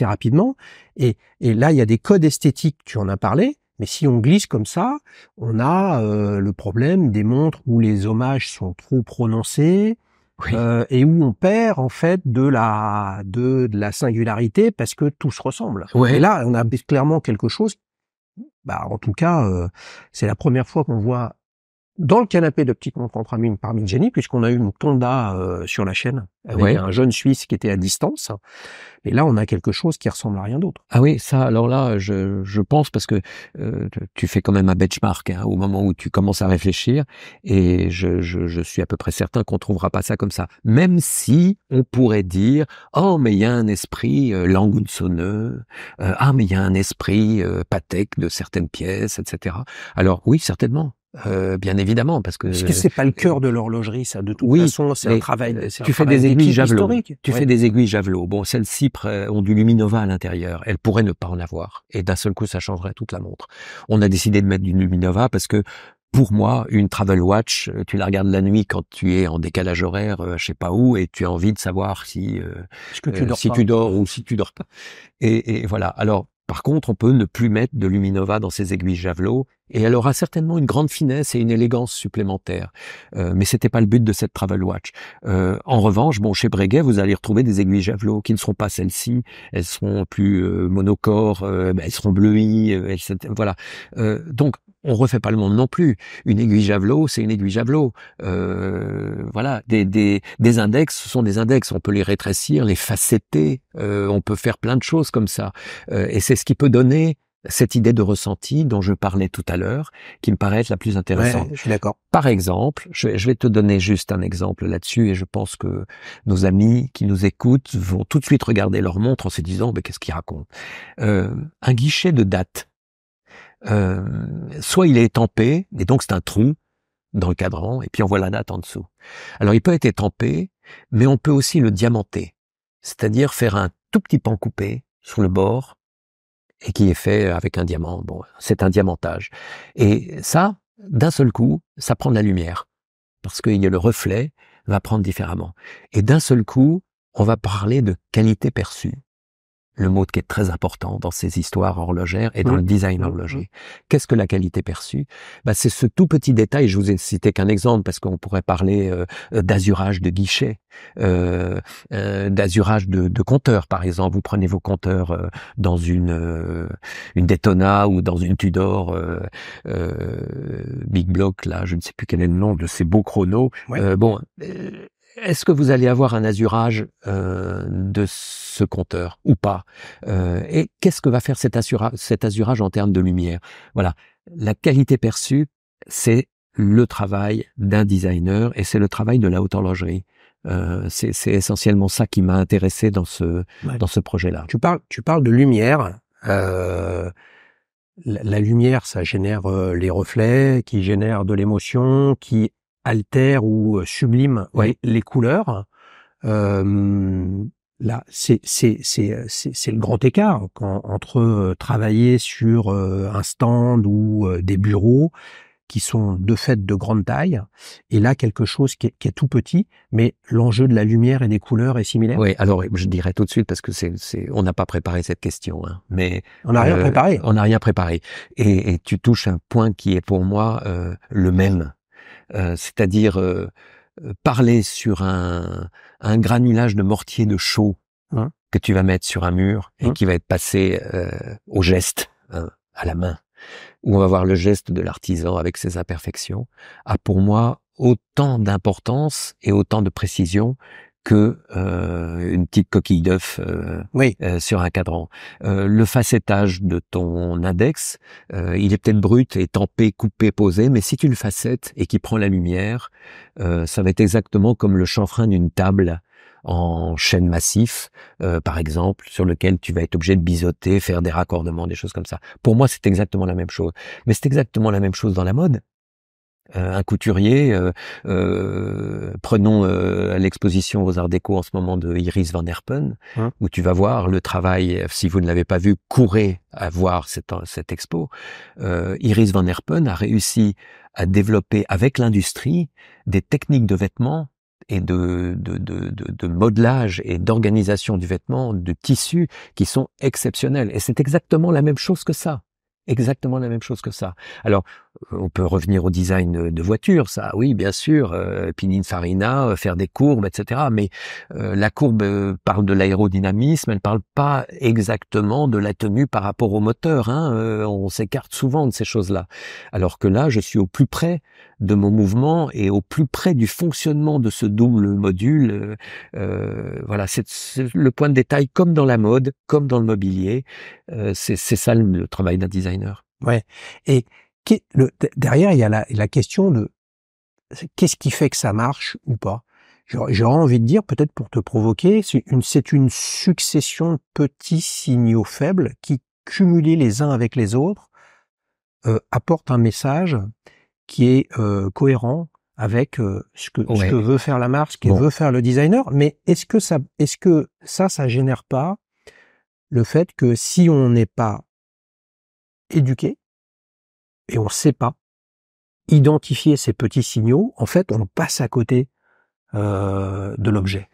rapidement. Et là, il y a des codes esthétiques, tu en as parlé. Mais si on glisse comme ça, on a le problème des montres où les hommages sont trop prononcés, Oui. et où on perd en fait de la singularité parce que tout se ressemble. Ouais. Et là, on a clairement quelque chose. En tout cas, c'est la première fois qu'on voit dans le canapé de Petite Montre entre amis par Jenny, puisqu'on a eu une Tonda sur la chaîne avec un jeune Suisse qui était à distance. Et là, on a quelque chose qui ressemble à rien d'autre. Ah oui, ça, alors là, je pense parce que tu fais quand même un benchmark au moment où tu commences à réfléchir, et je suis à peu près certain qu'on trouvera pas ça comme ça. Même si on pourrait dire, oh, mais il y a un esprit Langunsonneux, mais il y a un esprit Patek de certaines pièces, etc. Alors oui, certainement. Bien évidemment, parce que c'est pas le cœur de l'horlogerie, ça, de toute façon, c'est un travail. Tu fais des aiguilles Javelot. Tu fais des aiguilles Javelot. Bon, celles-ci ont du Luminova à l'intérieur. Elles pourraient ne pas en avoir. Et d'un seul coup, ça changerait toute la montre. On a décidé de mettre du Luminova parce que, pour moi, une travel watch, tu la regardes la nuit quand tu es en décalage horaire, je sais pas où, et tu as envie de savoir si tu dors ou si tu dors pas. Et voilà. Alors, par contre, on peut ne plus mettre de Luminova dans ces aiguilles Javelot, et elle aura certainement une grande finesse et une élégance supplémentaire. Mais c'était pas le but de cette travel watch. En revanche, chez Breguet, vous allez retrouver des aiguilles Javelot qui ne seront pas celles-ci. Elles seront plus monocore, elles seront bleuies, voilà. Donc, on refait pas le monde non plus. Une aiguille Javelot, c'est une aiguille Javelot. Voilà, des index, ce sont des index. On peut les rétrécir, les facetter. On peut faire plein de choses comme ça. Et c'est ce qui peut donner cette idée de ressenti dont je parlais tout à l'heure, qui me paraît être la plus intéressante. Ouais, je suis d'accord. Par exemple, je vais te donner juste un exemple là-dessus, et je pense que nos amis qui nous écoutent vont tout de suite regarder leur montre en se disant, qu'est-ce qu'ils racontent? Un guichet de date. Soit il est étampé, et donc c'est un trou dans le cadran, et puis on voit la date en dessous. Alors il peut être étampé, mais on peut aussi le diamanter, c'est-à-dire faire un tout petit pan coupé sur le bord, et qui est fait avec un diamant. Bon, c'est un diamantage. Et ça, d'un seul coup, ça prend de la lumière, parce que le reflet va prendre différemment. Et d'un seul coup, on va parler de qualité perçue. Le mot qui est très important dans ces histoires horlogères et dans le design horloger. Qu'est-ce que la qualité perçue? C'est ce tout petit détail. Je vous ai cité qu'un exemple parce qu'on pourrait parler d'azurage de guichet, d'azurage de compteur. Par exemple, vous prenez vos compteurs dans une Daytona ou dans une Tudor Big Block. Là, je ne sais plus quel est le nom de ces beaux chronos. Ouais. Est-ce que vous allez avoir un azurage de ce compteur ou pas? Et qu'est-ce que va faire cet azurage en termes de lumière? Voilà, la qualité perçue, c'est le travail d'un designer et c'est le travail de la haute horlogerie. C'est essentiellement ça qui m'a intéressé dans ce projet-là. Tu parles de lumière. La lumière, ça génère les reflets, qui génèrent de l'émotion, qui altère ou sublime les couleurs. Là, c'est le grand écart entre travailler sur un stand ou des bureaux qui sont de fait de grande taille, et là quelque chose qui est tout petit, mais l'enjeu de la lumière et des couleurs est similaire. Oui, alors je dirais tout de suite parce que on n'a pas préparé cette question, hein, mais On n'a rien préparé. On n'a rien préparé, et tu touches un point qui est pour moi le même, c'est-à-dire parler sur un granulage de mortier de chaux que tu vas mettre sur un mur et qui va être passé au geste, à la main, où on va voir le geste de l'artisan avec ses imperfections, a pour moi autant d'importance et autant de précision que une petite coquille d'œuf sur un cadran. Le facettage de ton index, il est peut-être brut et tempé, coupé, posé, mais si tu le facettes et qu'il prend la lumière, ça va être exactement comme le chanfrein d'une table en chêne massif, par exemple, sur lequel tu vas être obligé de biseauter, faire des raccordements, des choses comme ça. Pour moi, c'est exactement la même chose. Mais c'est exactement la même chose dans la mode. Un couturier, prenons à l'exposition aux Arts Déco en ce moment de Iris van Herpen, où tu vas voir le travail, si vous ne l'avez pas vu, courez à voir cette expo. Iris van Herpen a réussi à développer avec l'industrie des techniques de vêtements et de modelage et d'organisation du vêtement, de tissu, qui sont exceptionnels. Et c'est exactement la même chose que ça. Exactement la même chose que ça. Alors, on peut revenir au design de voitures, ça, oui, bien sûr, Pininfarina, faire des courbes, etc. Mais la courbe parle de l'aérodynamisme, elle parle pas exactement de la tenue par rapport au moteur. On s'écarte souvent de ces choses-là. Alors que là, je suis au plus près de mon mouvement et au plus près du fonctionnement de ce double module. Voilà, c'est le point de détail, comme dans la mode, comme dans le mobilier. C'est ça le travail d'un designer. Ouais. Et derrière, il y a la question de qu'est-ce qui fait que ça marche ou pas. J'aurais envie de dire, peut-être pour te provoquer, c'est une succession de petits signaux faibles qui, cumulés les uns avec les autres, apportent un message qui est cohérent avec ce que veut faire la marque, ce que veut faire le designer. Mais est-ce que ça génère pas le fait que si on n'est pas éduqué, et on ne sait pas identifier ces petits signaux, en fait, on passe à côté de l'objet.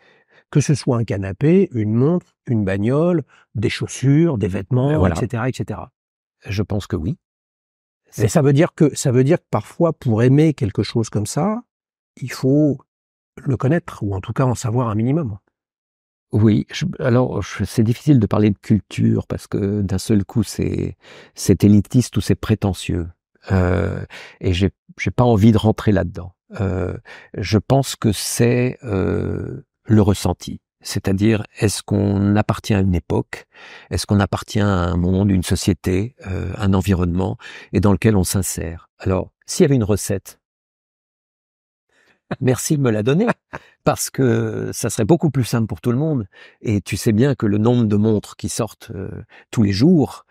Que ce soit un canapé, une montre, une bagnole, des chaussures, des vêtements, etc., etc. Je pense que oui. Et ça veut dire que parfois, pour aimer quelque chose comme ça, il faut le connaître, ou en tout cas en savoir un minimum. Oui, alors c'est difficile de parler de culture parce que d'un seul coup c'est élitiste ou c'est prétentieux, et j'ai pas envie de rentrer là-dedans. Je pense que c'est le ressenti, c'est-à-dire est-ce qu'on appartient à une époque, est-ce qu'on appartient à un monde, une société, un environnement et dans lequel on s'insère. Alors s'il y avait une recette, merci de me la donner, parce que ça serait beaucoup plus simple pour tout le monde. Et tu sais bien que le nombre de montres qui sortent tous les jours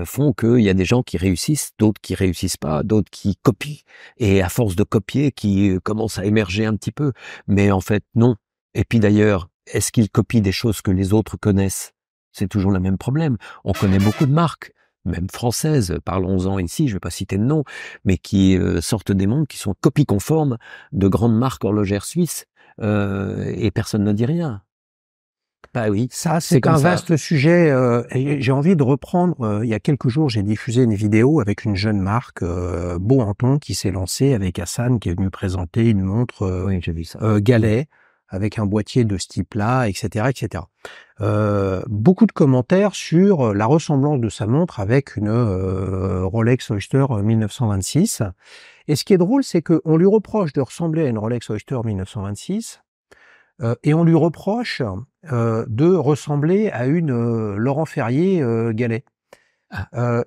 font qu'il y a des gens qui réussissent, d'autres qui réussissent pas, d'autres qui copient. Et à force de copier, qui commencent à émerger un petit peu. Mais en fait, non. Et puis d'ailleurs, est-ce qu'ils copient des choses que les autres connaissent? C'est toujours le même problème. On connaît beaucoup de marques, même françaises, parlons-en ici, je ne vais pas citer de nom, mais qui sortent des montres qui sont copies conformes de grandes marques horlogères suisses, et personne ne dit rien. Bah oui, ça c'est un vaste sujet. Et j'ai envie de reprendre. Il y a quelques jours, j'ai diffusé une vidéo avec une jeune marque, Beau Anton, qui s'est lancée avec Hassan, qui est venu présenter une montre oui, j'ai vu ça. Galet, avec un boîtier de ce type-là, etc., etc. Beaucoup de commentaires sur la ressemblance de sa montre avec une Rolex Oyster 1926. Et ce qui est drôle, c'est qu'on lui reproche de ressembler à une Rolex Oyster 1926, et on lui reproche de ressembler à une Laurent Ferrier Galet.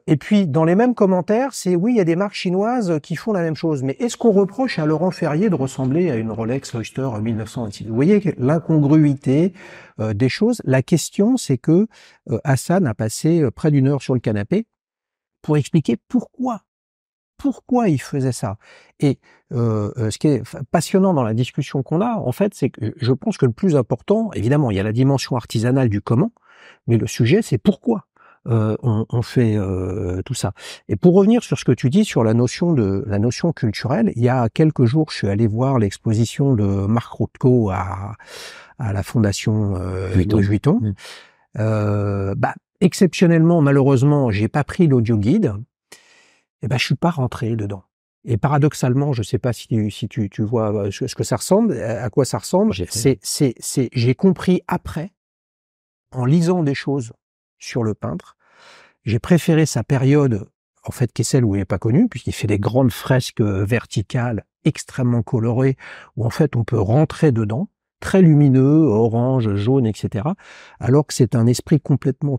Et puis, dans les mêmes commentaires, c'est oui, il y a des marques chinoises qui font la même chose. Mais est-ce qu'on reproche à Laurent Ferrier de ressembler à une Rolex Oyster 1926 ? Vous voyez l'incongruité des choses. La question, c'est que Hassan a passé près d'une heure sur le canapé pour expliquer pourquoi il faisait ça. Et ce qui est passionnant dans la discussion qu'on a, en fait, c'est que je pense que le plus important, évidemment, il y a la dimension artisanale du comment, mais le sujet, c'est pourquoi. on fait tout ça. Et pour revenir sur ce que tu dis sur la notion culturelle, il y a quelques jours, je suis allé voir l'exposition de Marc Rothko à la fondation Vuitton. Louis Vuitton. Exceptionnellement, malheureusement, j'ai pas pris l'audio guide. Et je suis pas rentré dedans. Et paradoxalement, je sais pas si tu vois ce que ça ressemble, à quoi ça ressemble. J'ai compris après, en lisant des choses sur le peintre, j'ai préféré sa période, en fait, qui est celle où il n'est pas connu, puisqu'il fait des grandes fresques verticales extrêmement colorées, où en fait on peut rentrer dedans, très lumineux, orange, jaune, etc. Alors que c'est un esprit complètement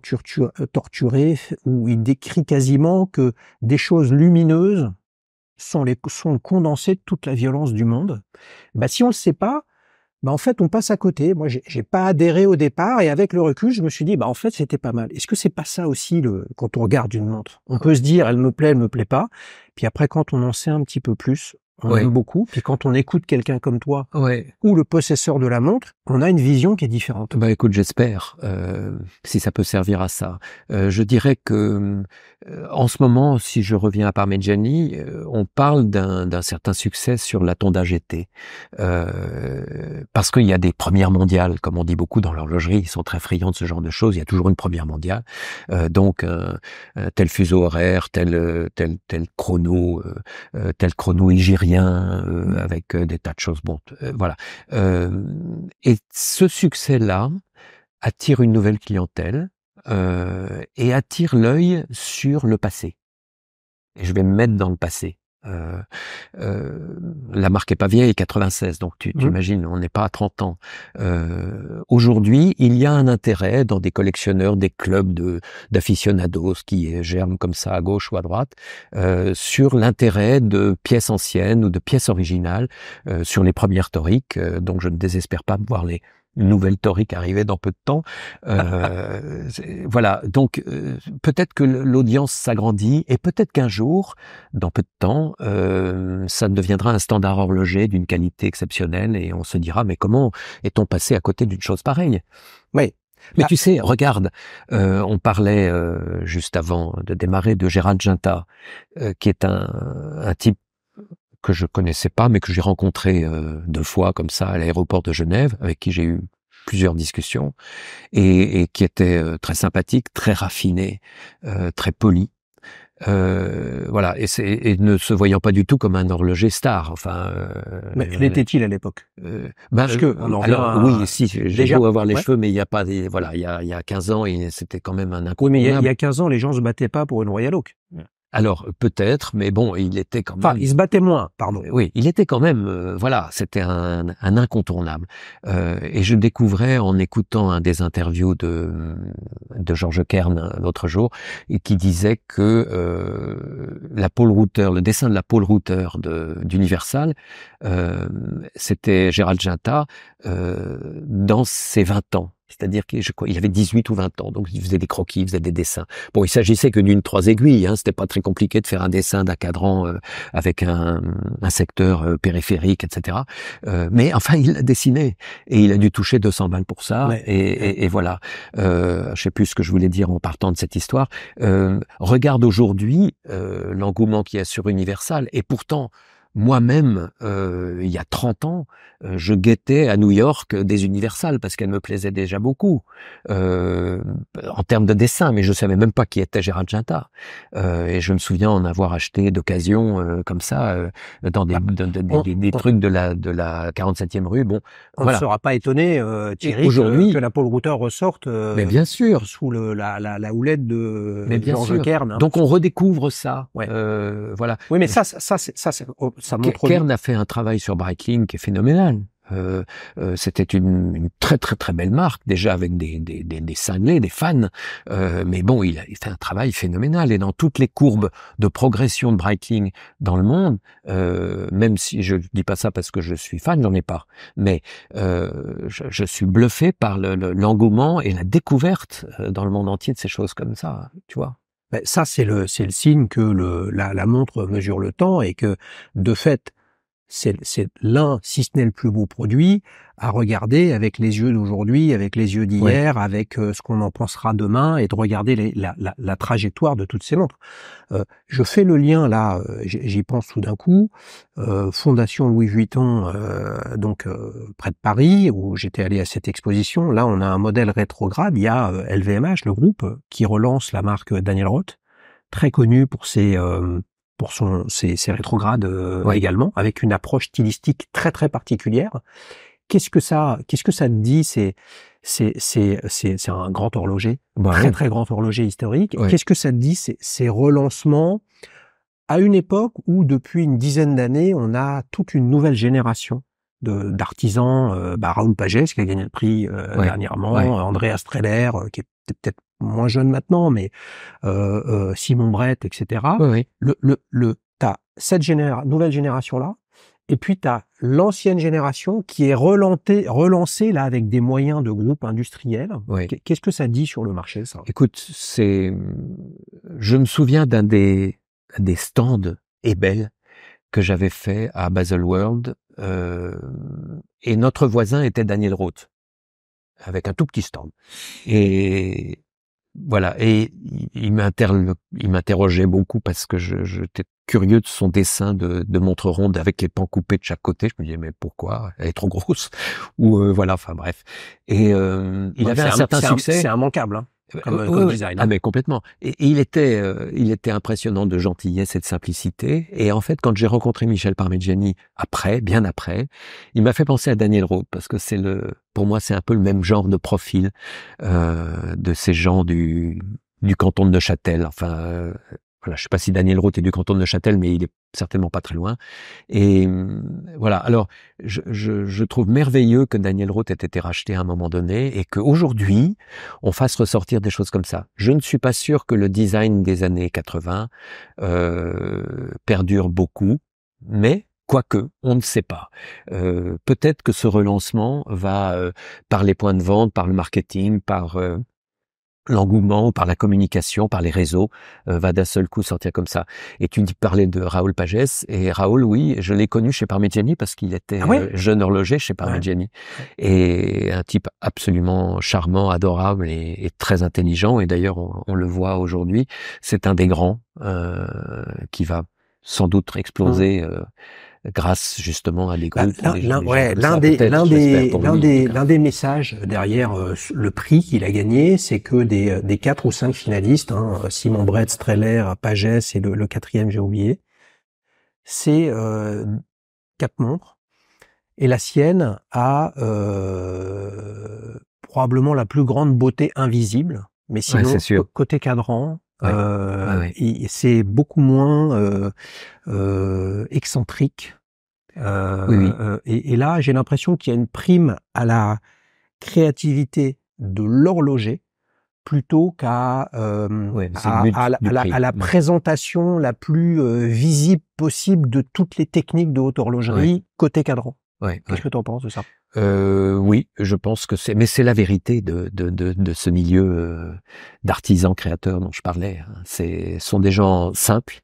torturé, où il décrit quasiment que des choses lumineuses sont condensées de toute la violence du monde. Si on le sait pas, en fait, on passe à côté. Moi, j'ai pas adhéré au départ, et avec le recul, je me suis dit, en fait, c'était pas mal. Est-ce que c'est pas ça aussi, quand on regarde une montre? On peut se dire, elle me plaît pas. Puis après, quand on en sait un petit peu plus, on aime beaucoup. Puis quand on écoute quelqu'un comme toi, ou le possesseur de la montre, on a une vision qui est différente. Écoute, j'espère, si ça peut servir à ça. Je dirais que, en ce moment, si je reviens à Parmigiani, on parle d'un certain succès sur la Tonda GT. Parce qu'il y a des premières mondiales, comme on dit beaucoup dans l'horlogerie, ils sont très friands de ce genre de choses, il y a toujours une première mondiale. Donc, tel fuseau horaire, tel chrono hygérien, avec des tas de choses. Bon, voilà. Et ce succès-là attire une nouvelle clientèle et attire l'œil sur le passé. Et je vais me mettre dans le passé. La marque est pas vieille, 96, donc tu imagines, on n'est pas à 30 ans. Aujourd'hui, il y a un intérêt dans des collectionneurs, des clubs d'aficionados qui germent comme ça à gauche ou à droite, sur l'intérêt de pièces anciennes ou de pièces originales, sur les premières toriques. Donc je ne désespère pas de voir les nouvelle torique arriver dans peu de temps. Voilà, donc peut-être que l'audience s'agrandit et peut-être qu'un jour, dans peu de temps, ça deviendra un standard horloger d'une qualité exceptionnelle et on se dira mais comment est-on passé à côté d'une chose pareille? Oui. Mais tu sais, regarde, on parlait juste avant de démarrer de Gérald Ginta, qui est un type que je connaissais pas, mais que j'ai rencontré 2 fois comme ça à l'aéroport de Genève, avec qui j'ai eu plusieurs discussions, et qui était très sympathique, très raffiné, très poli. Voilà, et ne se voyant pas du tout comme un horloger star. Enfin, mais l'était-il à l'époque? Parce que oui, si j'ai beau avoir les cheveux, mais il y a pas des, voilà, il y a 15 ans, c'était quand même un incontournable. Oui, mais il y a 15 ans, les gens se battaient pas pour une Royal Oak. Alors peut-être, mais bon, il était quand même. Enfin, il se battait moins, pardon. Oui, il était quand même, voilà, c'était un incontournable. Et je découvrais en écoutant un des interviews de Georges Kern l'autre jour, et qui disait que la pole router, le dessin de la pole router d'Universal, c'était Gérald Ginta dans ses 20 ans. C'est-à-dire qu'il avait 18 ou 20 ans, donc il faisait des croquis, il faisait des dessins. Bon, il s'agissait que d'une 3 aiguilles, hein, c'était pas très compliqué de faire un dessin d'un cadran avec un secteur périphérique, etc. Mais enfin, il l'a dessiné et il a dû toucher 200 balles pour ça. Ouais. Et voilà. Je sais plus ce que je voulais dire en partant de cette histoire. Regarde aujourd'hui l'engouement qu'il y a sur Universal, et pourtant. Moi-même, il y a 30 ans, je guettais à New York des Universal parce qu'elles me plaisaient déjà beaucoup en termes de dessin, mais je savais même pas qui était Gérald Ginta. Et je me souviens en avoir acheté d'occasion comme ça dans des trucs de la 47e rue. Bon, on ne sera pas étonné, Thierry, que la pole router ressorte. Mais bien sûr, sous la houlette de Georges Kern. Hein. Donc on redécouvre ça. Ouais. Voilà. Oui, mais ça montre. Kern a fait un travail sur Breitling qui est phénoménal. C'était une très très très belle marque, déjà avec des cinglés, des fans, mais bon, il fait un travail phénoménal, et dans toutes les courbes de progression de Breitling dans le monde, même si je dis pas ça parce que je suis fan, j'en ai pas, mais je suis bluffé par l'engouement et la découverte dans le monde entier de ces choses comme ça, tu vois. Ça, c'est le signe que la montre mesure le temps, et que, de fait, c'est l'un, si ce n'est le plus beau produit, à regarder avec les yeux d'aujourd'hui, avec les yeux d'hier, avec ce qu'on en pensera demain, et de regarder la trajectoire de toutes ces montres. Je fais le lien là, j'y pense tout d'un coup. Fondation Louis Vuitton, près de Paris, où j'étais allé à cette exposition. Là, on a un modèle rétrograde. Il y a LVMH, le groupe, qui relance la marque Daniel Roth, très connu pour ses rétrogrades également, avec une approche stylistique très très particulière. Qu'est-ce que ça te dit? C'est un grand horloger, très très grand horloger historique. Ouais. Qu'est-ce que ça te dit, ces relancements à une époque où depuis une dizaine d'années, on a toute une nouvelle génération d'artisans, Raoul Pagès qui a gagné le prix dernièrement, Andrea Streller qui est peut-être moins jeune maintenant, mais Simon Brett, etc. T'as cette nouvelle génération-là, et puis t'as l'ancienne génération qui est relancée là avec des moyens de groupe industriels. Qu'est-ce que ça dit sur le marché, ça? Écoute, je me souviens d'un des stands Ebel que j'avais fait à Baselworld, et notre voisin était Daniel Roth, avec un tout petit stand. Et voilà, et il m'interrogeait beaucoup parce que j'étais curieux de son dessin de montre ronde avec les pans coupés de chaque côté. Je me disais, mais pourquoi? Elle est trop grosse. Ou voilà, enfin bref. Et il avait un certain succès. C'est immanquable, hein, comme design. Ah mais complètement. Et il était impressionnant de gentillesse et de simplicité. Et en fait, quand j'ai rencontré Michel Parmigiani bien après, il m'a fait penser à Daniel Roth parce que pour moi, c'est un peu le même genre de profil de ces gens du canton de Neuchâtel. Enfin, voilà, je sais pas si Daniel Roth est du canton de Neuchâtel, mais il est certainement pas très loin. Et voilà. Alors, je trouve merveilleux que Daniel Roth ait été racheté à un moment donné et qu'aujourd'hui, on fasse ressortir des choses comme ça. Je ne suis pas sûr que le design des années 80 perdure beaucoup, mais quoique, on ne sait pas. Peut-être que ce relancement va, par les points de vente, par le marketing, par l'engouement, par la communication, par les réseaux, va d'un seul coup sortir comme ça. Et tu parlais de Raoul Pagès, et Raoul, oui, je l'ai connu chez Parmigiani parce qu'il était jeune horloger chez Parmigiani. Et un type absolument charmant, adorable et très intelligent, et d'ailleurs on le voit aujourd'hui, c'est un des grands qui va sans doute exploser grâce justement à des groupes. L'un des messages derrière le prix qu'il a gagné, c'est que des 4 ou 5 finalistes, Simon Brett, Streller, Pagès et le quatrième j'ai oublié, c'est 4 montres, et la sienne a probablement la plus grande beauté invisible, mais sinon côté cadran, c'est beaucoup moins excentrique. Et là, j'ai l'impression qu'il y a une prime à la créativité de l'horloger plutôt qu'à la présentation la plus visible possible de toutes les techniques de haute horlogerie côté cadran. Qu'est-ce que tu en penses de ça? Oui, je pense que mais c'est la vérité de ce milieu d'artisans créateurs dont je parlais. Sont des gens simples,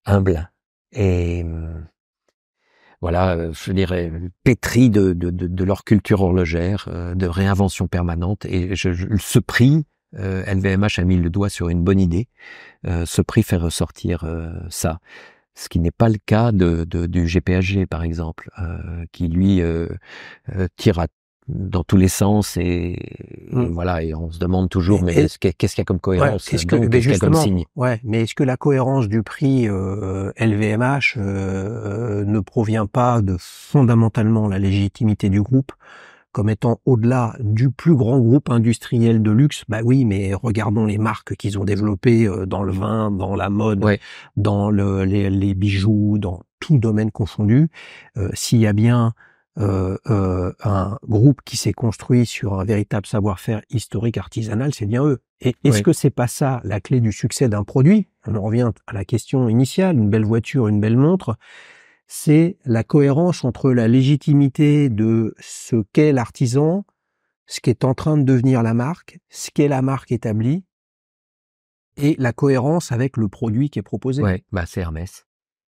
humbles et voilà, je dirais pétris de leur culture horlogère, de réinvention permanente. Et ce prix, LVMH a mis le doigt sur une bonne idée. Ce prix fait ressortir ça. Ce qui n'est pas le cas du GPHG, par exemple, qui lui tire dans tous les sens et voilà, et on se demande toujours qu'est-ce qu'il y a comme cohérence, qu'est-ce qu'il y a comme signe. Mais est-ce que la cohérence du prix LVMH ne provient pas de fondamentalement la légitimité du groupe comme étant au-delà du plus grand groupe industriel de luxe? Bah oui, mais regardons les marques qu'ils ont développées dans le vin, dans la mode, dans les bijoux, dans tout domaine confondu. S'il y a bien un groupe qui s'est construit sur un véritable savoir-faire historique artisanal, c'est bien eux. Et est-ce que c'est pas ça la clé du succès d'un produit? On en revient à la question initiale, une belle voiture, une belle montre. C'est la cohérence entre la légitimité de ce qu'est l'artisan, ce qui est en train de devenir la marque, ce qu'est la marque établie, et la cohérence avec le produit qui est proposé. C'est Hermès.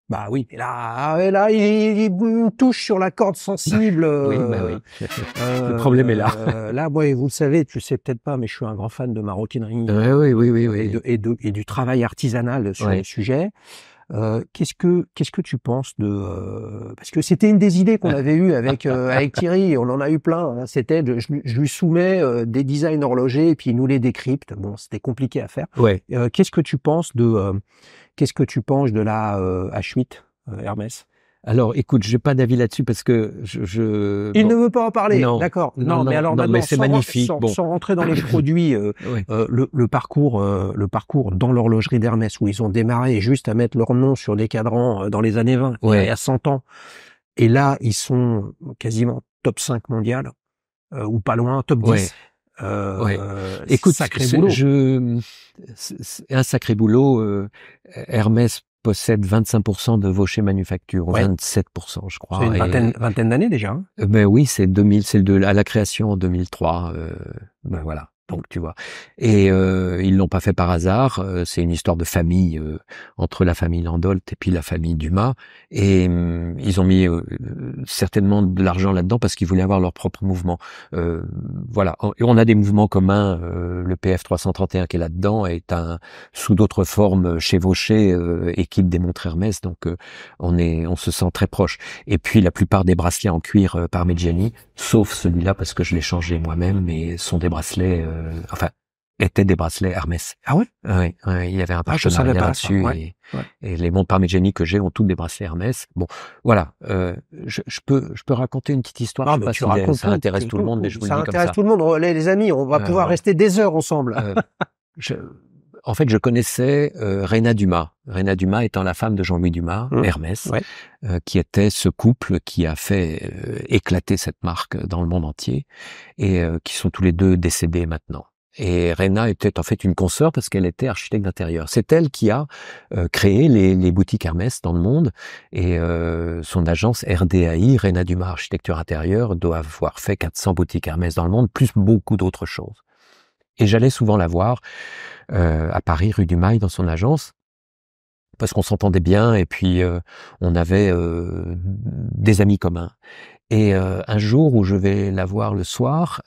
Bah oui, il me touche sur la corde sensible. Oui, bah oui. Le problème est là. Là, moi, vous le savez, tu le sais peut-être pas, mais je suis un grand fan de maroquinerie Ouais, oui, oui, oui, oui. et du travail artisanal sur le Ouais. sujet. Qu'est-ce que tu penses de parce que c'était une des idées qu'on avait eues avec Thierry, on en a eu plein. Hein, c'était je lui soumets des designs horlogers et puis il nous les décrypte. Bon, c'était compliqué à faire. Ouais. Qu'est-ce que tu penses de la H8 Hermès? Alors, écoute, j'ai pas d'avis là-dessus parce que Il bon, ne veut pas en parler, non, d'accord. non, Mais alors non, maintenant, mais c'est magnifique. Bon, sans rentrer dans les produits, ouais, le parcours dans l'horlogerie d'Hermès où ils ont démarré juste à mettre leur nom sur des cadrans dans les années 20, il y ouais, a 100 ans. Et là, ils sont quasiment top 5 mondial, ou pas loin, top ouais, 10. ouais. Écoute, Sacré boulot. c'est un sacré boulot. Hermès possède 25% de Vaucher Manufacture, ou Ouais. 27%, je crois. C'est une vingtaine d'années déjà. Hein. Ben oui, c'est 2000, à la création en 2003. Ben voilà. Donc tu vois. Et ils l'ont pas fait par hasard. C'est une histoire de famille entre la famille Landolt et puis la famille Dumas. Et ils ont mis certainement de l'argent là-dedans parce qu'ils voulaient avoir leur propre mouvement. Voilà. Et on a des mouvements communs. Le PF 331 qui est là-dedans est sous d'autres formes chez Vaucher, équipe des montres Hermès. Donc on se sent très proche. Et puis la plupart des bracelets en cuir Parmigiani, sauf celui-là parce que je l'ai changé moi-même, mais sont des bracelets, étaient des bracelets Hermès. Ah ouais? Ouais, ouais, il y avait un Je savais partenariat pas là-dessus ça. Ouais. et les montres Parmigiani que j'ai ont toutes des bracelets Hermès. Bon, voilà. Je peux raconter une petite histoire. Ah, Je sais mais pas tu si racontes ça intéresse tout le monde, mais je vous le ça dis comme intéresse ça. tout le monde. Les amis, on va pouvoir rester des heures ensemble. Je, En fait, je connaissais Reina Dumas. Reina Dumas étant la femme de Jean-Louis Dumas, Hermès, Ouais. qui était ce couple qui a fait éclater cette marque dans le monde entier et qui sont tous les deux décédés maintenant. Et Reina était en fait une consoeur parce qu'elle était architecte d'intérieur. C'est elle qui a créé les boutiques Hermès dans le monde et son agence RDAI, Reina Dumas Architecture Intérieure, doit avoir fait 400 boutiques Hermès dans le monde, plus beaucoup d'autres choses. Et j'allais souvent la voir à Paris, rue du Mail, dans son agence, parce qu'on s'entendait bien et puis on avait des amis communs. Et un jour où je vais la voir le soir,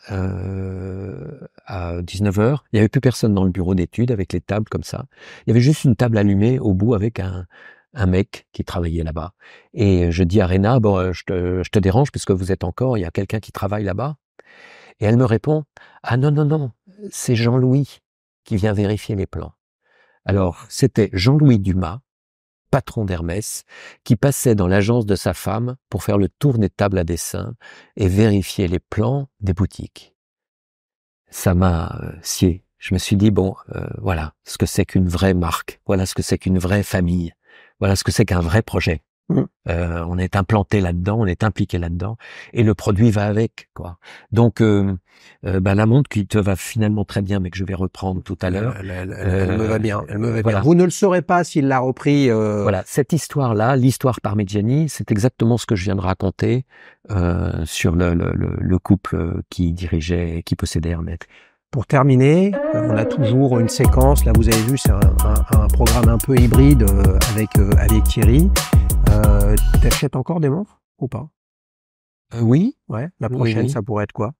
à 19h, il n'y avait plus personne dans le bureau d'études avec les tables comme ça. Il y avait juste une table allumée au bout avec un mec qui travaillait là-bas. Et je dis à Réna, bon, je te dérange puisque vous êtes encore, il y a quelqu'un qui travaille là-bas. Et elle me répond, ah non, non, non, c'est Jean-Louis qui vient vérifier les plans. Alors, c'était Jean-Louis Dumas, patron d'Hermès, qui passait dans l'agence de sa femme pour faire le tour des tables à dessin et vérifier les plans des boutiques. Ça m'a scié. Je me suis dit, bon, voilà ce que c'est qu'une vraie marque, voilà ce que c'est qu'une vraie famille, voilà ce que c'est qu'un vrai projet. On est implanté là-dedans, on est impliqué là-dedans, et le produit va avec, quoi. Donc, la montre qui te va finalement très bien, mais que je vais reprendre tout à l'heure. Elle me va bien. Elle me va voilà. bien. Vous ne le saurez pas s'il l'a repris. Voilà, cette histoire-là, l'histoire Parmigiani, c'est exactement ce que je viens de raconter sur le couple qui dirigeait, qui possédait Hermès. Pour terminer, on a toujours une séquence. Là, vous avez vu, c'est un programme un peu hybride avec Thierry. T'achètes encore des montres ou pas? Oui. Ouais. La prochaine, oui. ça pourrait être quoi?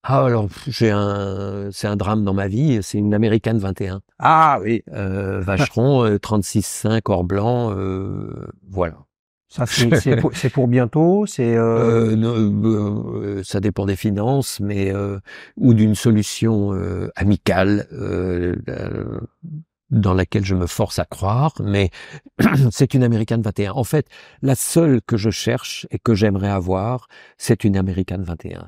Ah alors, c'est un drame dans ma vie. C'est une American 21. Ah oui. Vacheron 36,5 or blanc. Voilà. Ça, c'est pour bientôt. C'est. Ça dépend des finances, mais ou d'une solution amicale. Dans laquelle je me force à croire, mais c'est une American 21. En fait, la seule que je cherche et que j'aimerais avoir, c'est une American 21.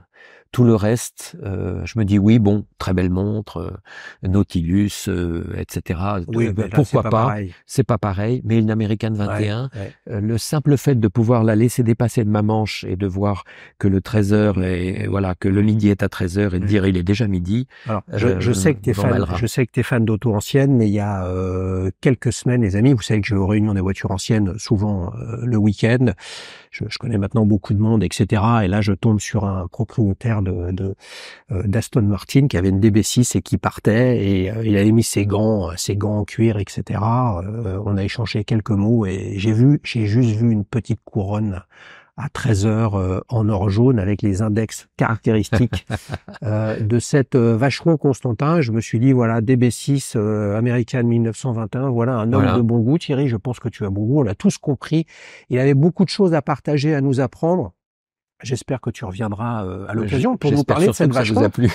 Tout le reste, je me dis oui, bon, très belle montre, Nautilus, etc. Oui, pourquoi pas? Pareil. C'est pas pareil, mais une American 21, ouais. Le simple fait de pouvoir la laisser dépasser de ma manche et de voir que le 13h est, voilà, que le midi est à 13h et de dire il est déjà midi. Alors, je sais que t'es fan d'auto anciennes, mais il y a quelques semaines, les amis, vous savez que je vais aux réunions des voitures anciennes souvent le week-end. Je connais maintenant beaucoup de monde, etc. Et là, je tombe sur un propriétaire militaire d'Aston Martin qui avait une DB6 et qui partait, et il avait mis ses gants en cuir, etc. On a échangé quelques mots et j'ai juste vu une petite couronne à 13 heures en or jaune avec les index caractéristiques de cette Vacheron Constantin. Je me suis dit, voilà, DB6 American 1921, voilà un homme de bon goût. Thierry, je pense que tu as bon goût, on l'a tous compris. Il avait beaucoup de choses à partager, à nous apprendre. J'espère que tu reviendras à l'occasion pour nous parler de cette Vacheron. Ça vous a plu.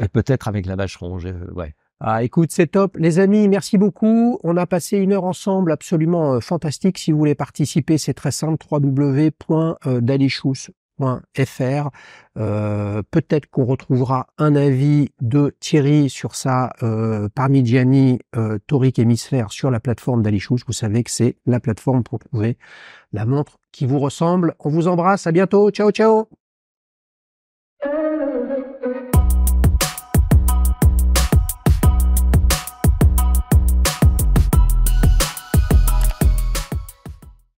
Et peut-être avec la Vacheron, ouais. Ah, écoute, c'est top. Les amis, merci beaucoup. On a passé 1 heure ensemble, absolument fantastique. Si vous voulez participer, c'est très simple, www.dalichous.fr. Peut-être qu'on retrouvera un avis de Thierry sur ça Parmigiani Toric Hémisphère sur la plateforme Dalichous. Vous savez que c'est la plateforme pour trouver la montre qui vous ressemble. On vous embrasse, à bientôt. Ciao, ciao.